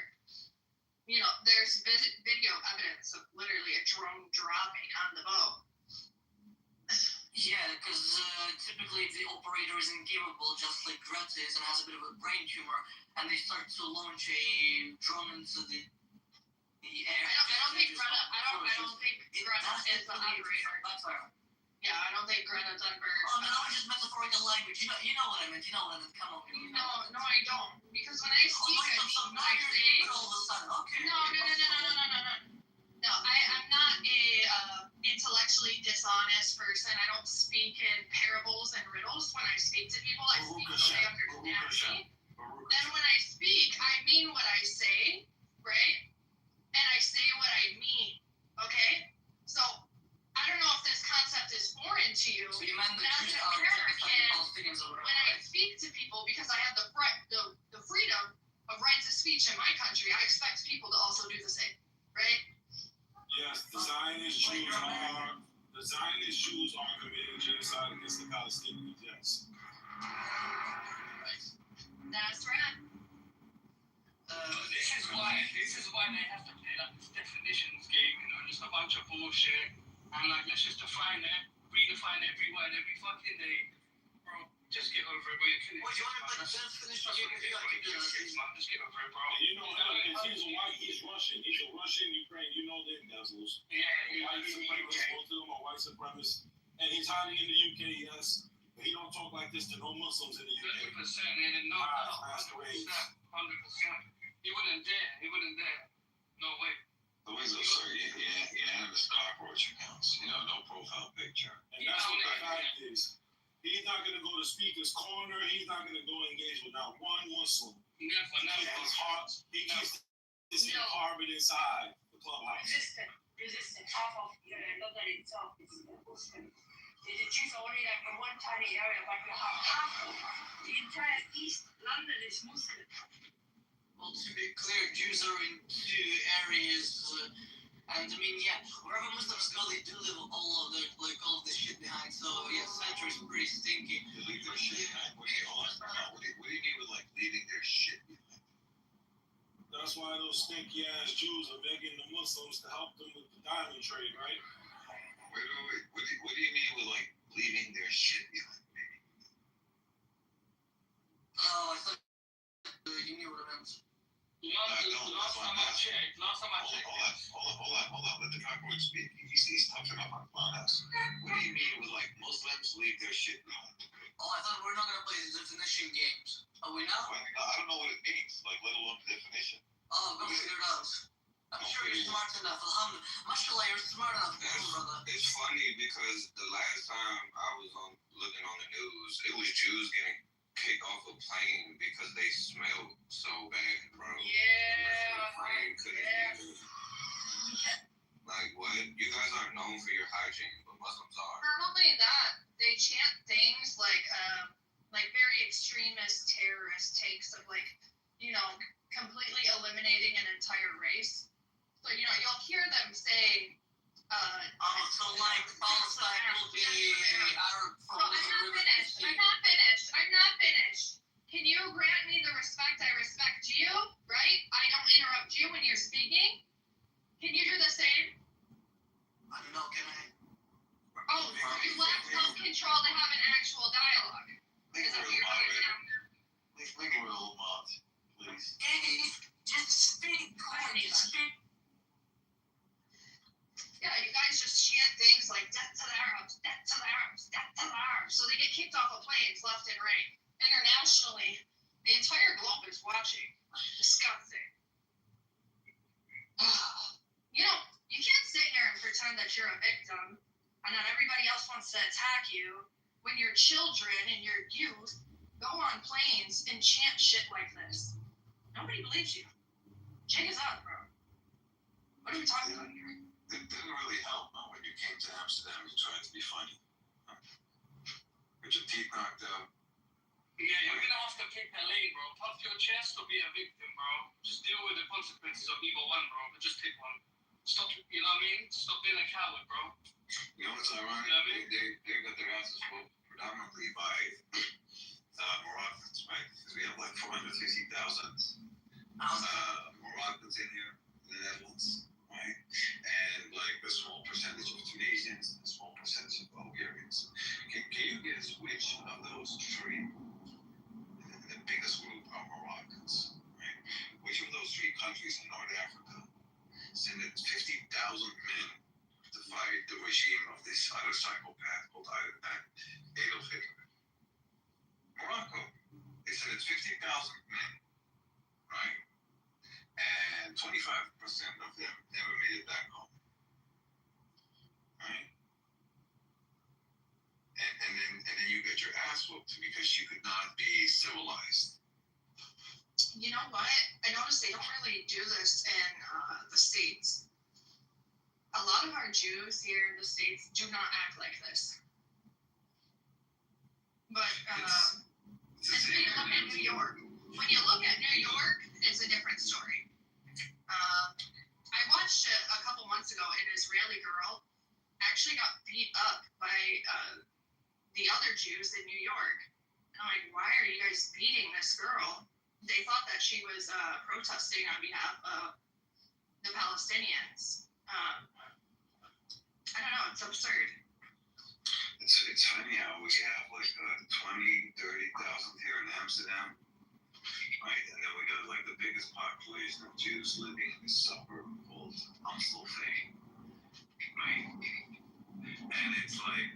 You know, there's video evidence of literally a drone dropping on the boat. Yeah, because typically the operator is incapable, just like Greta is, and has a bit of a brain tumor, and they start to launch a drone into the air. I don't think Greta is the operator. Backfire. Yeah, I don't think Greta Thunberg. Oh, no, that was just metaphorical language. You know what I meant. Come on. No, I don't. Because when I speak, I mean what I say. All of a sudden, okay. No. No, I'm not a intellectually dishonest person. I don't they understand me. Then when I speak, I mean what I say, right? And I say what I mean, okay? So I don't know if this concept is foreign to you. So you meant the As Jews an are American, Palestinians or when whatever, I speak to people, because I have the freedom of rights of speech in my country, I expect people to also do the same, right? Yes, the Zionist Jews are committing genocide against the Palestinians. Yes. That's right. This is why they have to play like this definitions game, you know, just a bunch of bullshit. And like, let's just define it, redefine every word every fucking day. Bro, just get over it, bro. You're finished. What, you want to like just finish the game if you like to do that? Just get over it, bro. You know him, he's white, he's Russian. He's a Russian Ukraine. You know them devils. Yeah, White supremacists, both of them are white supremacists. And he's hiding in the UK, yes. But he don't talk like this to no Muslims in the UK. 100%, and no, 100%. He wouldn't dare. No way. The way so, sir, you have his cockroach accounts, no profile picture. And that's what the fact is. He's not going to go to Speaker's Corner. He's not going to go engage with not one Muslim. Never. He keeps this thing harbored inside the clubhouse. Resistant. Half of London itself is Muslim. The Jews are only like in one tiny area, but you have half of the entire East London is Muslim. Well, to be clear, Jews are in two areas, and I mean, yeah, wherever Muslims go, they do leave all of the shit behind. So yeah, Century is pretty stinky. They leave their shit behind. What do you mean with like leaving their shit behind? That's why those stinky ass Jews are begging the Muslims to help them with the diamond trade, right? Wait. What do you mean with like leaving their shit behind? Oh, I thought you knew what I meant. Last time I checked. Hold on. Let the cockroach speak. He's touching up on Clubhouse. What do you mean with like Muslims leave their shit behind? Oh, I thought we're not gonna play the definition games. Are we now? I don't know what it means, like let alone the definition. Oh, go figure it out. I'm sure you're smart enough. Alhamdulillah. Mashallah, you're smart enough, brother. It's funny because the last time I was looking on the news, it was Jews getting kicked off a plane because they smelled so bad, bro. Yeah. Like what? You guys aren't known for your hygiene, but Muslims are. Not only that, they chant things like very extremist terrorist takes of completely eliminating an entire race. So you'll hear them say. So like Palestine will be Arab. I'm not finished. Can you grant me the respect I respect you? Right? I don't interrupt you when you're speaking. Can you do the same? I don't know. Can I? Oh, you lack self-control to have an actual dialogue. Is that what you're doing now? Make a real mod, please. Just speak. Yeah, you guys just chant things like death to the Arabs, death to the Arabs, death to the Arabs. So they get kicked off of planes left and right. Internationally, the entire globe is watching. Disgusting. You can't sit here and pretend that you're a victim and that everybody else wants to attack you when your children and your youth go on planes and chant shit like this. Nobody believes you. Jig is up, bro. What are we talking about here? It didn't really help when you came to Amsterdam. You tried to be funny. With your teeth knocked out. Yeah, you're gonna have to pick a lane, bro. Puff your chest or be a victim, bro. Just deal with the consequences of either one, bro. But just pick one. Stop, you know what I mean? Stop being a coward, bro. You know what's ironic? You know what I mean? They got their asses whooped predominantly by Moroccans, right? Because we have like 450,000 Moroccans in here, in the Netherlands, right? And like a small percentage of Tunisians, a small percentage of Bulgarians. Can you guess which of those three, the biggest group are Moroccans, right? Which of those three countries in North Africa sent 50,000 men to fight the regime of this other psychopath called Adolf Hitler? Morocco. They sent 50,000 men, right? And 25% of them never made it back home, right? And then you get your ass whooped because you could not be civilized. You know what? I noticed they don't really do this in the States. A lot of our Jews here in the States do not act like this. But It's the and same when you look at New York, it's a different story. I watched a couple months ago an Israeli girl actually got beat up by the other Jews in New York. And I'm like, why are you guys beating this girl? They thought that she was protesting on behalf of the Palestinians. I don't know, it's absurd. It's funny how we have like 20, 30,000 here in Amsterdam, right? And then we got like the biggest population of Jews living in this suburb called Amstelveen, right? And it's like,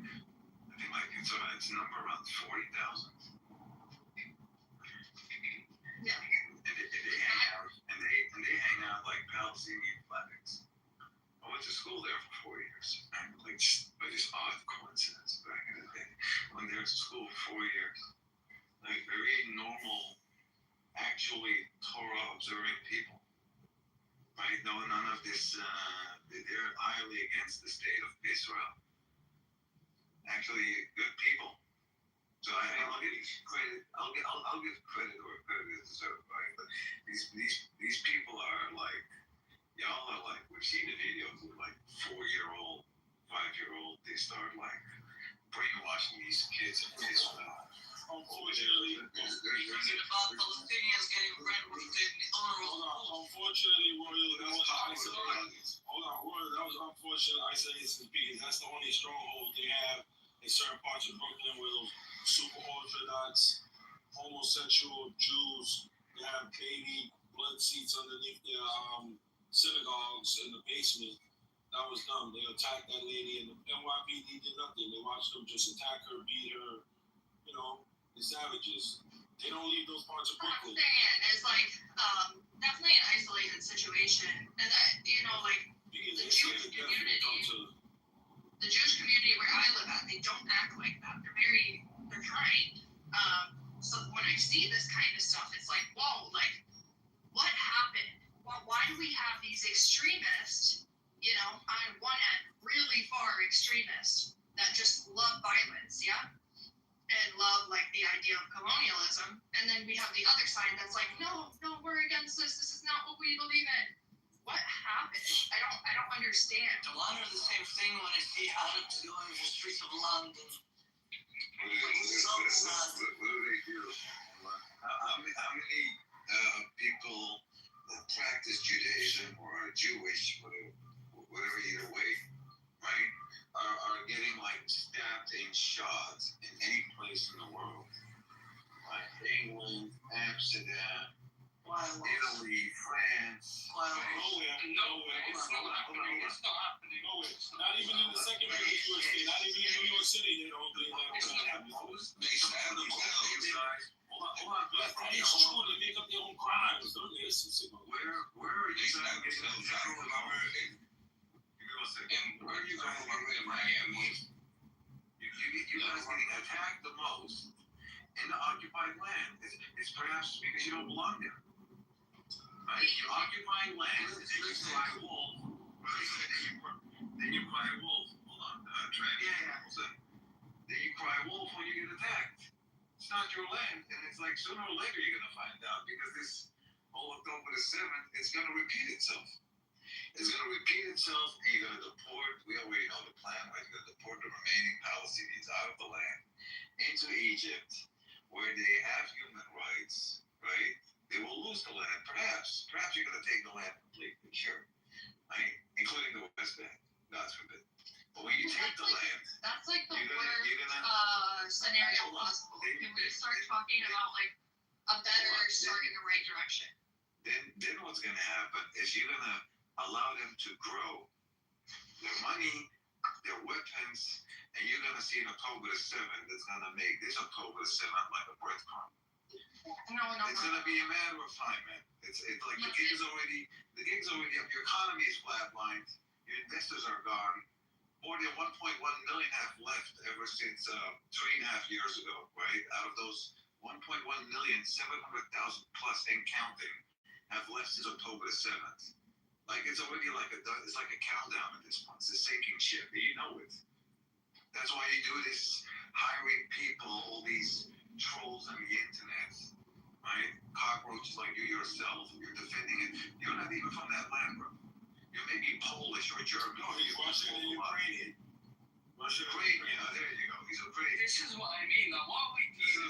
I think like it's a number around 40,000. Yeah. And they hang out, and they hang out like Palestinian flags. I went to school there for 4 years, and like by this odd coincidence back in the day, when they were to school for 4 years, like very normal, actually Torah observing people, right? No, none of this. They're highly against the state of Israel. Actually, good people. So I'll give credit. I'll give credit where credit is deserved, right? But these people are like, y'all are like, we've seen the videos of like 4-year-old, 5-year-old. They start like brainwashing these kids in Israel. Unfortunately, About Palestinians getting brainwashed in the honorable schools. unfortunately, Royal, that was isolated. Hold on, Royal, that was unfortunate isolated because that's the only stronghold they have in certain parts of Brooklyn where those super orthodox, homosexual Jews, they have baby blood seats underneath their synagogues in the basement. That was dumb. They attacked that lady, and the NYPD did nothing. They watched them just attack her, beat her. You know, the savages. They don't leave those parts of What I'm Brooklyn. saying is like, definitely an isolated situation. And that, you know, like, Because the they say Jewish that death will come to. the Jewish community where I live at, they don't act like that. They're kind. So when I see this kind of stuff, it's like, whoa, like, what happened? Well, why do we have these extremists, you know, on one end, really far extremists that just love violence, yeah? And love like the idea of colonialism. And then we have the other side that's like, no, we're against this. This is not what we believe in. What happened? I don't understand. I wonder the same thing when I see Arabs going in the streets of London. What do they do? How many people that practice Judaism or are Jewish, whatever either way, right, are getting like stabbed and shot in any place in the world, like England, Amsterdam, Italy, France. Nowhere. It's not happening. Nowhere. Not even in the second biggest Jewish state. Not even in New York City. They don't do that. They stab themselves. Hold on. It's true. They make up their own crimes. Don't they? Where are you guys getting and where are you guys getting in Miami? You guys getting attacked the most in the occupied land. It's perhaps because you don't belong there. Right? You're occupying land, and then you cry wolf. Right? Then you cry wolf. Hold on, Trent. Yeah. Then you cry wolf when you get attacked. It's not your land, and it's like sooner or later you're gonna find out because this whole October the 7th, it's gonna repeat itself. It's going to repeat itself, and you're going to deport. We already know the plan, right? You're going to deport the remaining Palestinians out of the land into Egypt, where they have human rights, right? They will lose the land, perhaps. Perhaps you're going to take the land completely, sure, right? Including the West Bank, God forbid. But when you take the land, that's like the you're worst gonna scenario possible. Can we start talking about like a better start in the right direction? Then what's going to happen is you're going to allow them to grow their money, their weapons, and you're going to see an October the 7th that's going to make this October the 7th like a breadcrumb. No. It's going to be a matter of time, man. It's like the gig's already up. Your economy is flatlined. Your investors are gone. More than 1.1 million have left ever since 3.5 years ago, right? Out of those 1.1 1,1,700,000 plus and counting have left since October the 7th. Like, it's already like it's like a countdown at this point. It's a sinking ship. You know it. That's why you do this, hiring people, all these trolls on the internet, right? Cockroaches like you yourself. You're defending it. You're not even from that land, bro. You're maybe Polish or German. No, he's Russian and Ukrainian. Ukrainian. There you go. He's Ukrainian. This is what I mean. Like, what are we doing?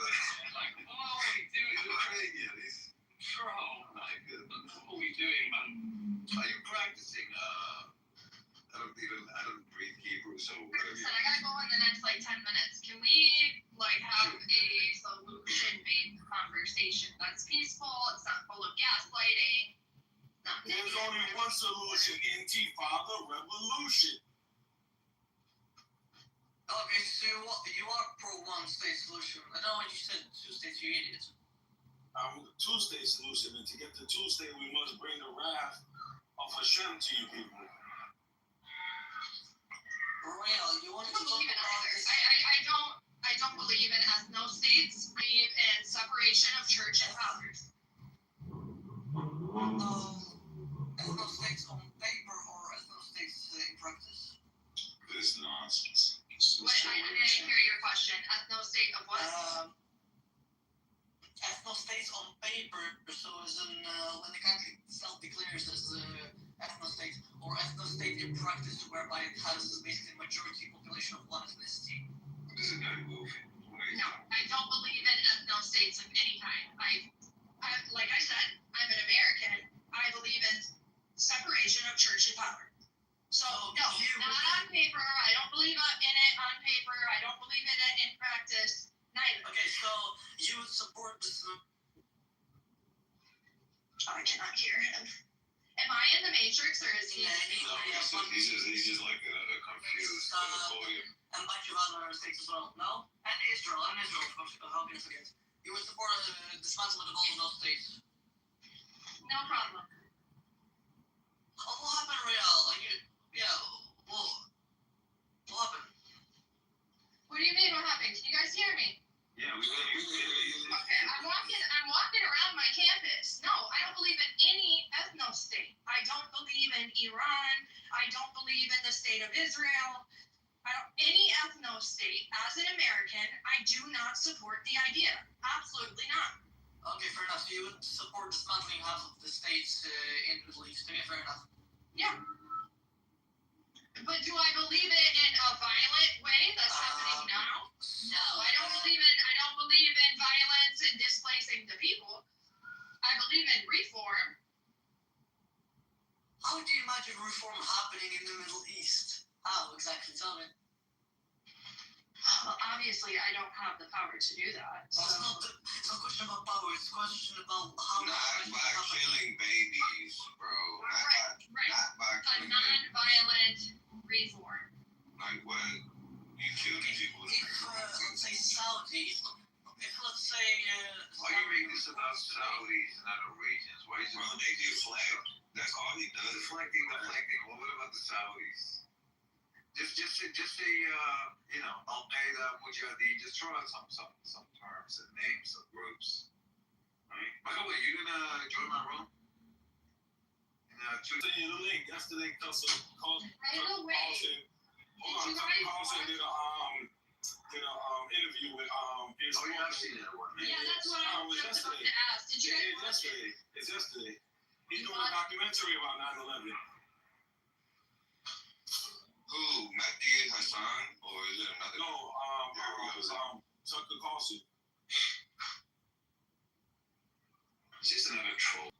Like, what are we doing? Ukrainian. He's Bro, my goodness. what are we doing, man? Are you practicing? I don't read Hebrew, so whatever. Listen, I gotta go in the next like 10 minutes. Can we like have a solution-based conversation that's peaceful? It's not full of gaslighting. Not There's negative. only one solution: Intifada revolution. Okay, so you are pro one-state solution. I don't know what you said. Two states, you idiot. The two-state solution, and to get the two-state, we must bring the wrath of Hashem to you people. Royal, you want I to don't talk believe in about either. this? I don't believe in ethno-states. I believe in separation of church and powers. Ethno-states on paper or ethno-states in practice? This nonsense. What? I didn't hear your question. Ethno-state of what? Ethno-states on paper, so as in when the country self-declares as ethno-state, or ethno-state in practice, whereby it has basically majority population of one ethnicity. This is not moving. No, I don't believe in ethno-states of any kind. Like I said, I'm an American. I believe in separation of church and power. So no, not on paper. I don't believe in it on paper. I don't believe in it in practice. Neither. Okay, so you would support this? I cannot hear him. Am I in the Matrix or is he? No, he's just like a confused podium. And a bunch of other states as well. No? And Israel, of course, how can I forget? You would support dismantlement of all of those states. No problem. Oh, what happened, Real? What happened? What do you mean? What happened? Can you guys hear me? Yeah, we can hear you. Okay, I'm walking around my campus. No, I don't believe in any ethno-state. I don't believe in Iran. I don't believe in the state of Israel. Any ethno-state. As an American, I do not support the idea. Absolutely not. Okay, fair enough. So you would support dismantling half of the states in the Middle East. Okay, fair enough. Yeah. But do I believe it in a violent way that's happening now? No, I don't believe in violence and displacing the people. I believe in reform. How do you imagine reform happening in the Middle East? How exactly? Tell me. Well, obviously, I don't have the power to do that. So. It's not a question about power. It's a question about how. Not by killing babies, bro. Right. Not by A killing babies. non-violent reform. Like what? You kill the people. If let's say Saudi, if let's say. Why you make this about Saudis and other regions? Why is it? Bro, they deflect. That's all he does. Deflecting. Well, what about the Saudis? Just say, Al-Qaeda, Mujahideen, just throw out some terms and names of groups. Right? By the way, you gonna join my room? Send you the link. Yesterday, Carlson did a interview with Pierce Oh, yeah, I've Morgan. seen that one. Yeah, that's what I was just about to ask. Did you guys watch it? It's yesterday. He's doing a documentary about 9/11. Who? Mehdi Hassan? Or is it another? No, Tucker Carlson. It's just another troll.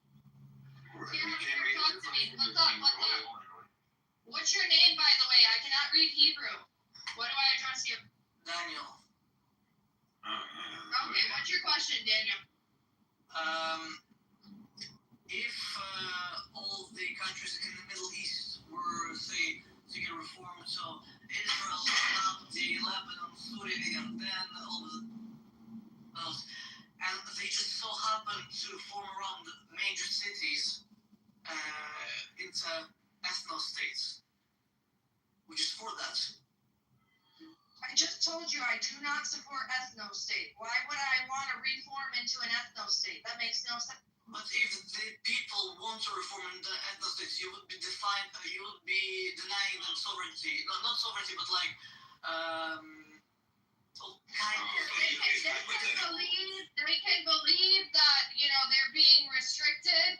Yeah, talk to me. What's up? What's your name, by the way? I cannot read Hebrew. What do I address you? Daniel. Okay, what's your question, Daniel? If all the countries in the Middle East were, say, to get reform, so Israel, Saudi, Lebanon, Syria, and then all of those, and they just so happen to form around major cities into ethno-states, which is for that. I just told told you I do not support ethno-state. Why would I want to reform into an ethno-state? That makes no sense. But if the people want to reform the ethnostates, you would be denying them sovereignty. No, not sovereignty, but like, They can believe that, you know, they're being restricted,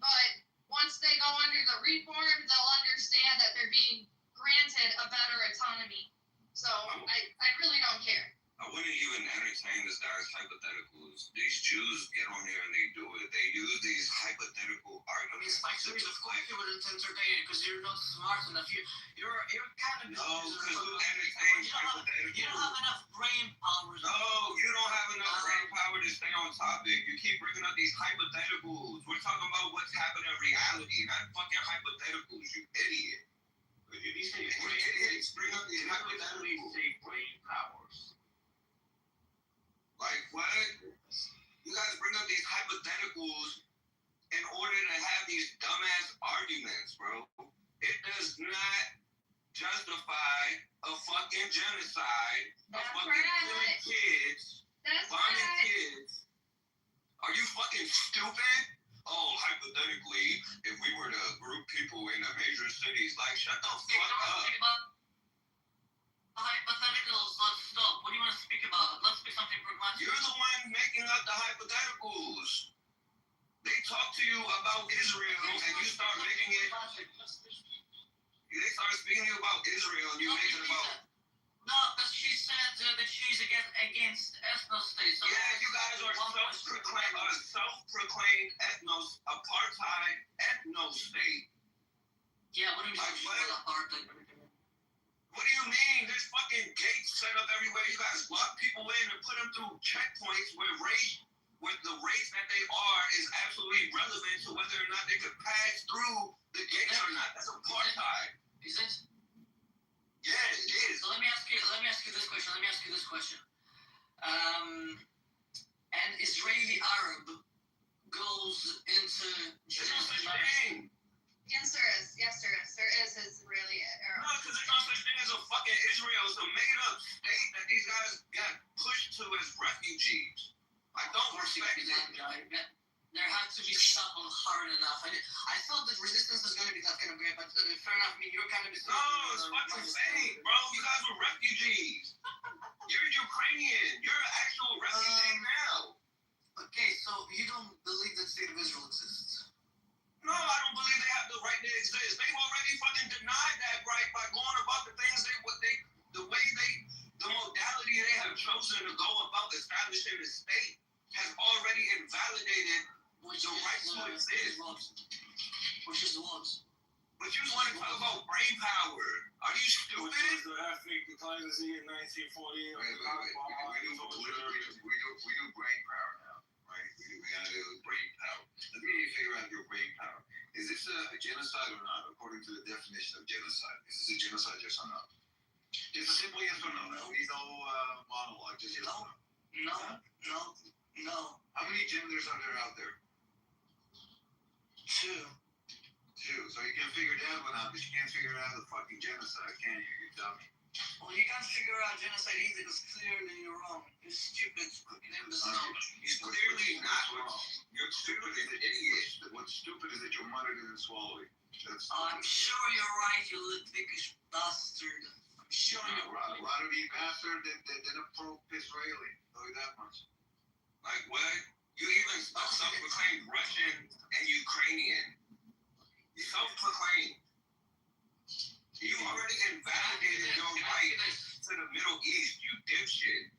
but once they go under the reform, they'll understand that they're being granted a better autonomy. So I really don't care. I wouldn't even entertain this guy's hypotheticals. These Jews get on here and they do it. They use these hypothetical arguments. Spike series, of course you wouldn't entertain it because you're not smart enough. You're kind of No, because who entertains hypotheticals? You don't have enough brain power. No, you don't have enough brain power to stay on topic. You keep bringing up these hypotheticals. We're talking about what's happening in reality, not fucking hypotheticals, you idiot. You say Idiots bring up these hypotheticals. say brain powers. Like what? You guys bring up these hypotheticals in order to have these dumbass arguments, bro. It does not justify a fucking genocide, That's a fucking right. killing kids, That's bombing right. kids. Are you fucking stupid? Oh, hypothetically, if we were to group people in the major cities, like shut the fuck up. Hypotheticals, let's stop. What do you want to speak about? Let's speak something pragmatic. You're the one making up the hypotheticals. They talk to you about Israel and you start making it. They start speaking to you about Israel and you make it about. No, because she said that she's against ethno-states. So Yeah, you guys are self-proclaimed apartheid ethno-state. Yeah, what do you mean? Like what? Apartheid. What do you mean? There's fucking gates set up everywhere. You guys lock people in and put them through checkpoints where the race that they are is absolutely relevant to whether or not they could pass through the gates or not. That's apartheid. Is it? Yeah, it is. So let me ask you this question. An Israeli Arab goes into There's no such thing. Yes, there is. There is Israeli Arab. No, because there's no such thing as a fucking Israel. It's a made-up state that these guys got pushed to as refugees. I don't respect it. There has to be something hard enough. I thought that resistance was going to be that kind of great, but fair enough. I mean, you're kind of. No, it's fucking fake, bro. You guys were refugees. You're Ukrainian. You're an actual refugee now. Okay, so you don't believe that state of Israel exists? No, I don't believe they have the right to exist. They've already fucking denied that right by going about the things the modality they have chosen to go about establishing the state has already invalidated the right to exist. Which is what? But you want to talk about brain power? Are you stupid? Which was the ethnic cleansing in 1948. We do brain power now, right? We gotta do brain power. Let me figure out your brain power. Is this a genocide or not? According to the definition of genocide, is this a genocide? Yes or no? Just a simple yes or no. No, we need no monologue. Just yes or no. No. How many genders are there out there? 2. So you can figure that one out, but you can't figure out the fucking genocide, can you? You dummy. Well, you can't figure out genocide either because clearly you're wrong. You're stupid. Imbecile. He's clearly not wrong. You're stupid as an idiot. What's stupid is that you're muttering and swallowing. That's I'm sure you're right, you little dickish bastard. I'm sure you're right. Rather be bastard than a pro-Israeli. Tell you that much. Like what? You even self-proclaimed Russian and Ukrainian. You self-proclaimed. You already invalidated your right to the Middle East, you dipshit.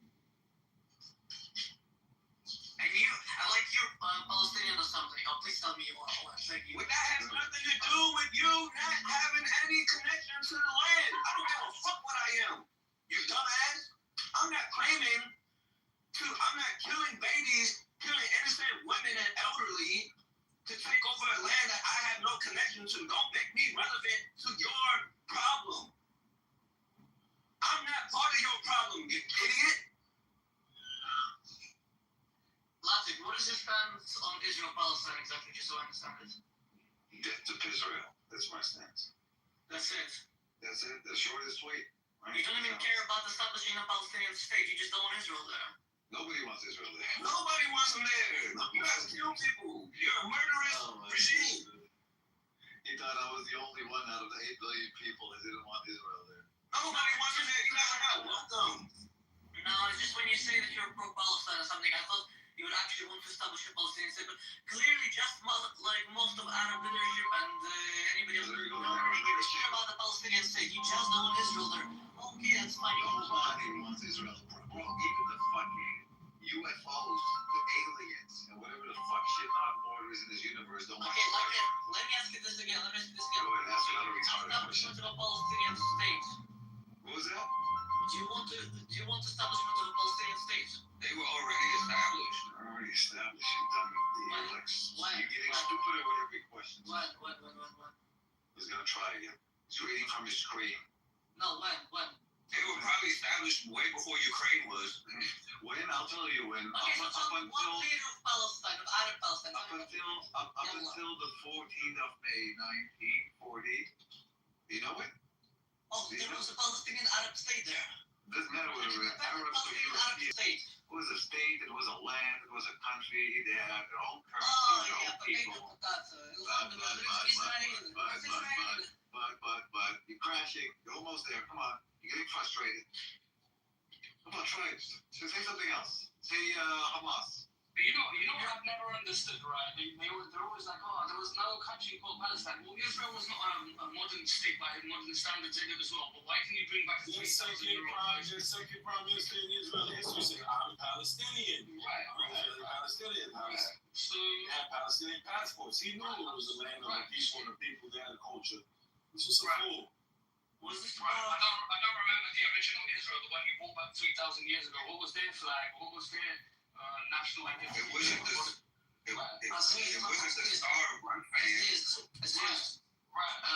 And you're Palestinian or something. Oh, please tell me you are. Thank you. But that has nothing to do with you not having any connection to the land. I don't give a fuck what I am. You dumbass. I'm not killing babies, killing innocent women and elderly to take over a land that I have no connection to. Don't make me relevant to your problem. I'm not part of your problem, you idiot. Latik, what is your stance on Israel-Palestine exactly, just so I understand it? Death to Israel. That's my stance. That's it. That's it. The short and sweet. Right? You don't even care about establishing a Palestinian state. You just don't want Israel there. Nobody wants Israel there. Nobody wants them there. You guys kill people. You're a murderous regime. He thought I was the only one out of the 8 billion people that didn't want Israel there. Nobody wants them there. You guys are not welcome. No, it's just when you say that you're pro-Palestine or something, I thought you would actually want to establish a Palestinian state, but clearly just like most of Arab leadership and anybody else, you don't really give a shit about the Palestinian state. You just don't want Israel there. Okay, that's fine. Nobody wants Israel. Bro, even the fucking UFOs, the aliens, and whatever the fuck shit non-borders in this universe don't want Okay, Israel. let me ask you this again. Go ahead, ask another retarded question. Establishment of a Palestinian state. What was that? Do you want establishment of a Palestinian state? They were already established. They're already established, you dummy. When? You're getting stupider with every question. When? He's gonna try again. He's reading from his screen. No, when? They were probably established way before Ukraine was. When? I'll tell you when. Okay, so Up what leader of Palestine, of Arab Palestine? until the 14th of May, 1940. You know it? Oh, there was a Palestinian Arab state there. Doesn't matter whether it was Arabs or Palestinian Arab Europeans. state. It was a state, it was a land, it was a country. They had their own currency, Oh, their yeah, own but they people. don't that. But you're crashing. You're almost there. Come on. You're getting frustrated. Come on, try it. Say something else. Say Hamas. But you know what I've never understood, right? They're always like, oh, there was no country called Palestine. Well, Israel was not a modern state by modern standards in it as well. But why can you bring back the 3,000 year old? The second prime minister in Israel history said, I'm Palestinian. Right. Palestinian. Right. So He had Palestinian passports. He knew it was the land of the people and the people that had a culture. It's just a fool. was this right? I don't remember the original Israel, the one you brought back 3,000 years ago. What was their flag? What was their national identity? It wasn't the Star Run fan. Right.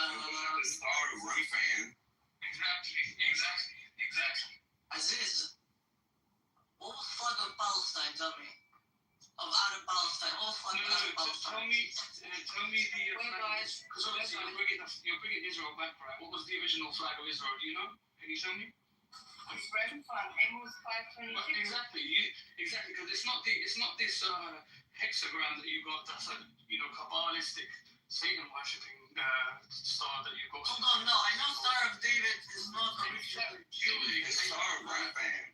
It wasn't the Star Run fan. Exactly. Aziz, what was the flag of Palestine? Tell me. Of Arab Palestine. What was the flag of Arab Palestine? Tell me the flag. Because obviously you're bringing Israel back, right? What was the original flag of Israel? Do you know? Can you tell me? It's red flag. Amos 522. Exactly. Exactly. Because it's not this hexagram that you got. That's like Kabbalistic Satan worshipping star that you got. Hold on, no. I know Star of David is not original. It's Star Run fan.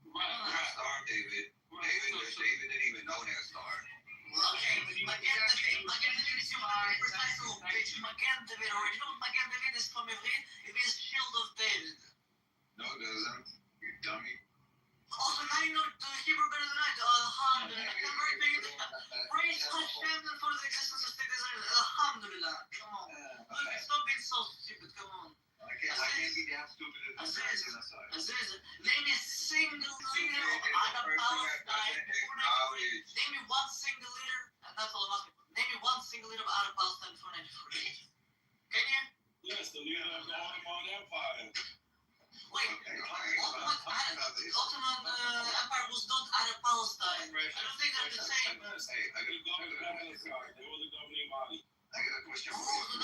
Not Star David. David didn't even know that star. Okay, Magen David is your precise page. Magen David, or you know what Magen David is from Hebrew? It means shield of David. No, it doesn't. You dummy. Also, now you know the Hebrew better than I do. Alhamdulillah. Praise Hashem for the existence of state Israel. Alhamdulillah. Come on. Look, stop being so stupid. Come on. I can't be that stupid if I'm aside. Aziz, name a single leader of Arab Palestine. Name me one single leader, and that's all I'm asking for. Name me one single leader of Arab Palestine before 1948. Can you? Yes, the leader of the Ottoman Empire. Wait, Ottoman Empire was not Arab Palestine. I don't think they're the same. Hey, I got a question. They were the governing body. I got a question for Oh, you.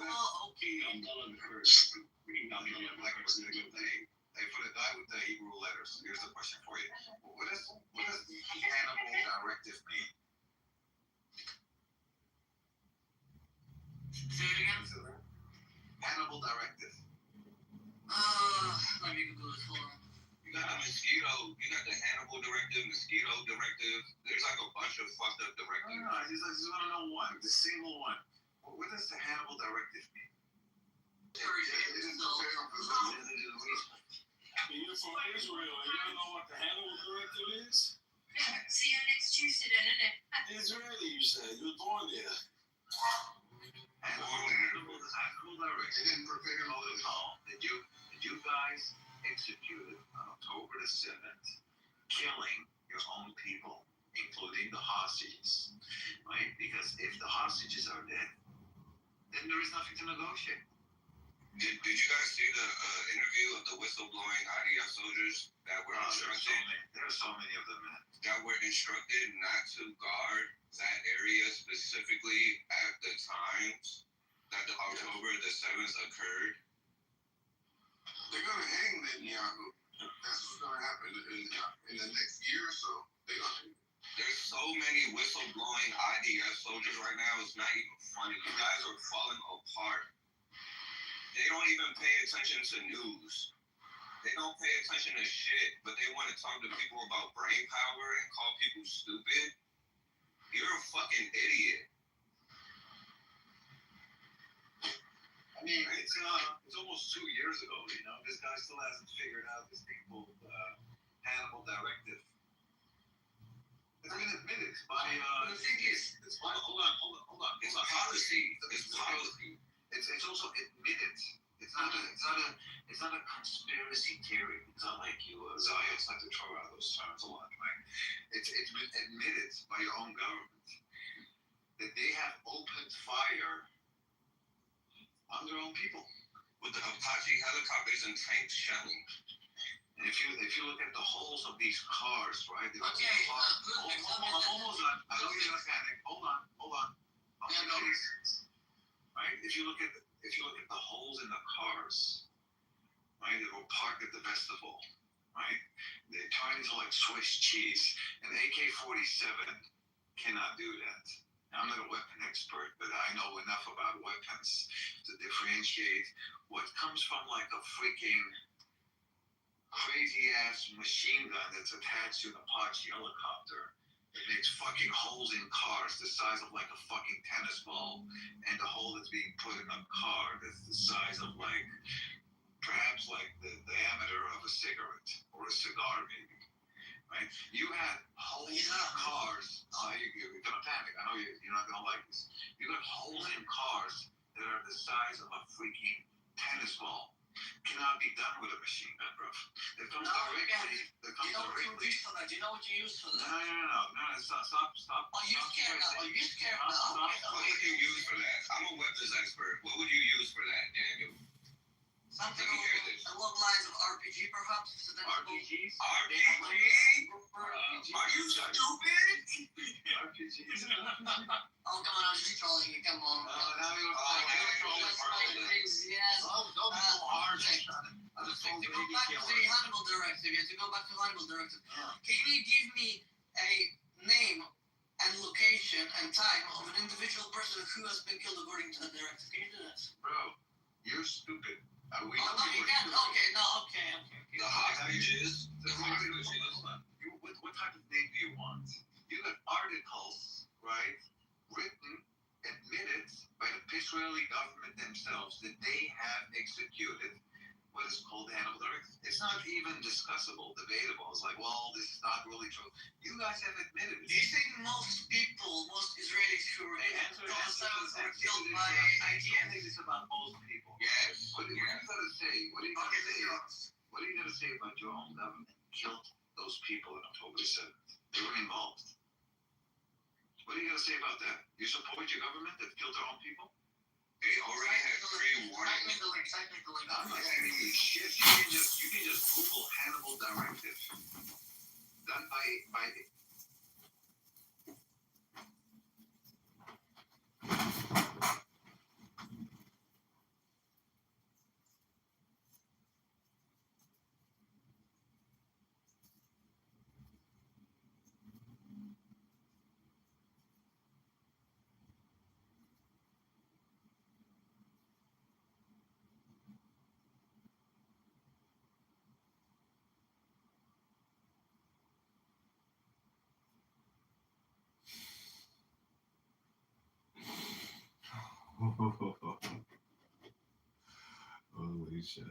no, okay. I'm done first. I'm done like a good thing. Hey, for the guy with the Hebrew letters, here's the question for you. What does the Hannibal directive mean? Say it again. Hannibal directive. Let me Google it. Hold on. You got the mosquito. You got the Hannibal directive, mosquito directive. There's like a bunch of fucked up directives. No, I just want to know one, the single one. What does the Hannibal directive mean? You're from Israel, and you don't know what the Hannibal directive is? See you next Tuesday then, innit? Israeli, you said. You were born there. Hannibal directive. They didn't prepare protocol that you guys executed on October the 7th, killing your own people, including the hostages, right? Because if the hostages are dead, then there is nothing to negotiate. Did you guys see the interview of the whistleblowing IDF soldiers that were instructed? There are so many of them, man. That were instructed not to guard that area specifically at the times that the October the 7th occurred. They're gonna hang Netanyahu. That's what's gonna happen in the next year or so. They're gonna hang. There's so many whistleblowing IDF soldiers right now. It's not even funny. You guys are falling apart. They don't even pay attention to news. They don't pay attention to shit, but they want to talk to people about brain power and call people stupid. You're a fucking idiot. I mean, it's almost 2 years ago, you know. This guy still hasn't figured out this thing called Hannibal Directive. It's been admitted by. But the thing is, Hold on. It's policy. It's policy. It's also admitted. It's not a conspiracy theory. It's not like you Zionists like to throw out those terms a lot, right? It's been admitted by your own government that they have opened fire on their own people With the Apache helicopters and tanks shelling. and if you look at the holes of these cars, right? Okay, good. I'm almost done. I don't get a panic. Hold on. Yeah, no. Right? If you look at the holes in the cars, right? They were parked at the festival, right? They turn into like Swiss cheese. An AK-47 cannot do that. Now, I'm not a weapon expert, but I know enough about weapons to differentiate what comes from like a freaking crazy ass machine gun that's attached to an Apache helicopter that makes fucking holes in cars the size of like a fucking tennis ball, and the hole that's being put in a car that's the size of like perhaps like the diameter of a cigarette or a cigar maybe. Right? You had holes in cars. Oh, you're gonna panic. I know you're not gonna like this. You got holes in cars that are the size of a freaking tennis ball. Cannot be done with a machine gun, bro. It comes directly. You know what you use for that? You know what you use for that? No. Stop. Are you scared now? Are you scared now? Stop. What would you use for that? I'm a weapons expert. What would you use for that, Daniel? Something Let me hear this. along the lines of RPG, perhaps? RPGs? RPG? Are you stupid? RPGs? Oh, come on, I was just trolling you. Come on. Now you're Yes. Don't be so hard. Okay. To go back to the Hannibal Directive, can you give me a name and location and time of an individual person who has been killed according to the directive? Can you do that? Bro, you're stupid. No, you can't. Okay. The hostages. What type of name do you want? You got articles, right, written, admitted by the Israeli government themselves that they have executed what is called the Hannibal Directive. It's not even discussable, debatable. It's like, well, this is not really true. You guys have admitted it. Do you think most Israelis who were killed by I don't IDF? think it's about most people. Yes. What are you gonna say? What are you gonna say about your own government killed those people on October 7th? They were involved. What are you gonna say about that? You support your government that killed their own people? They already had pre-warning. Technically. I'm not saying any shit. You can just Google Hannibal Directive. Done by Holy shit.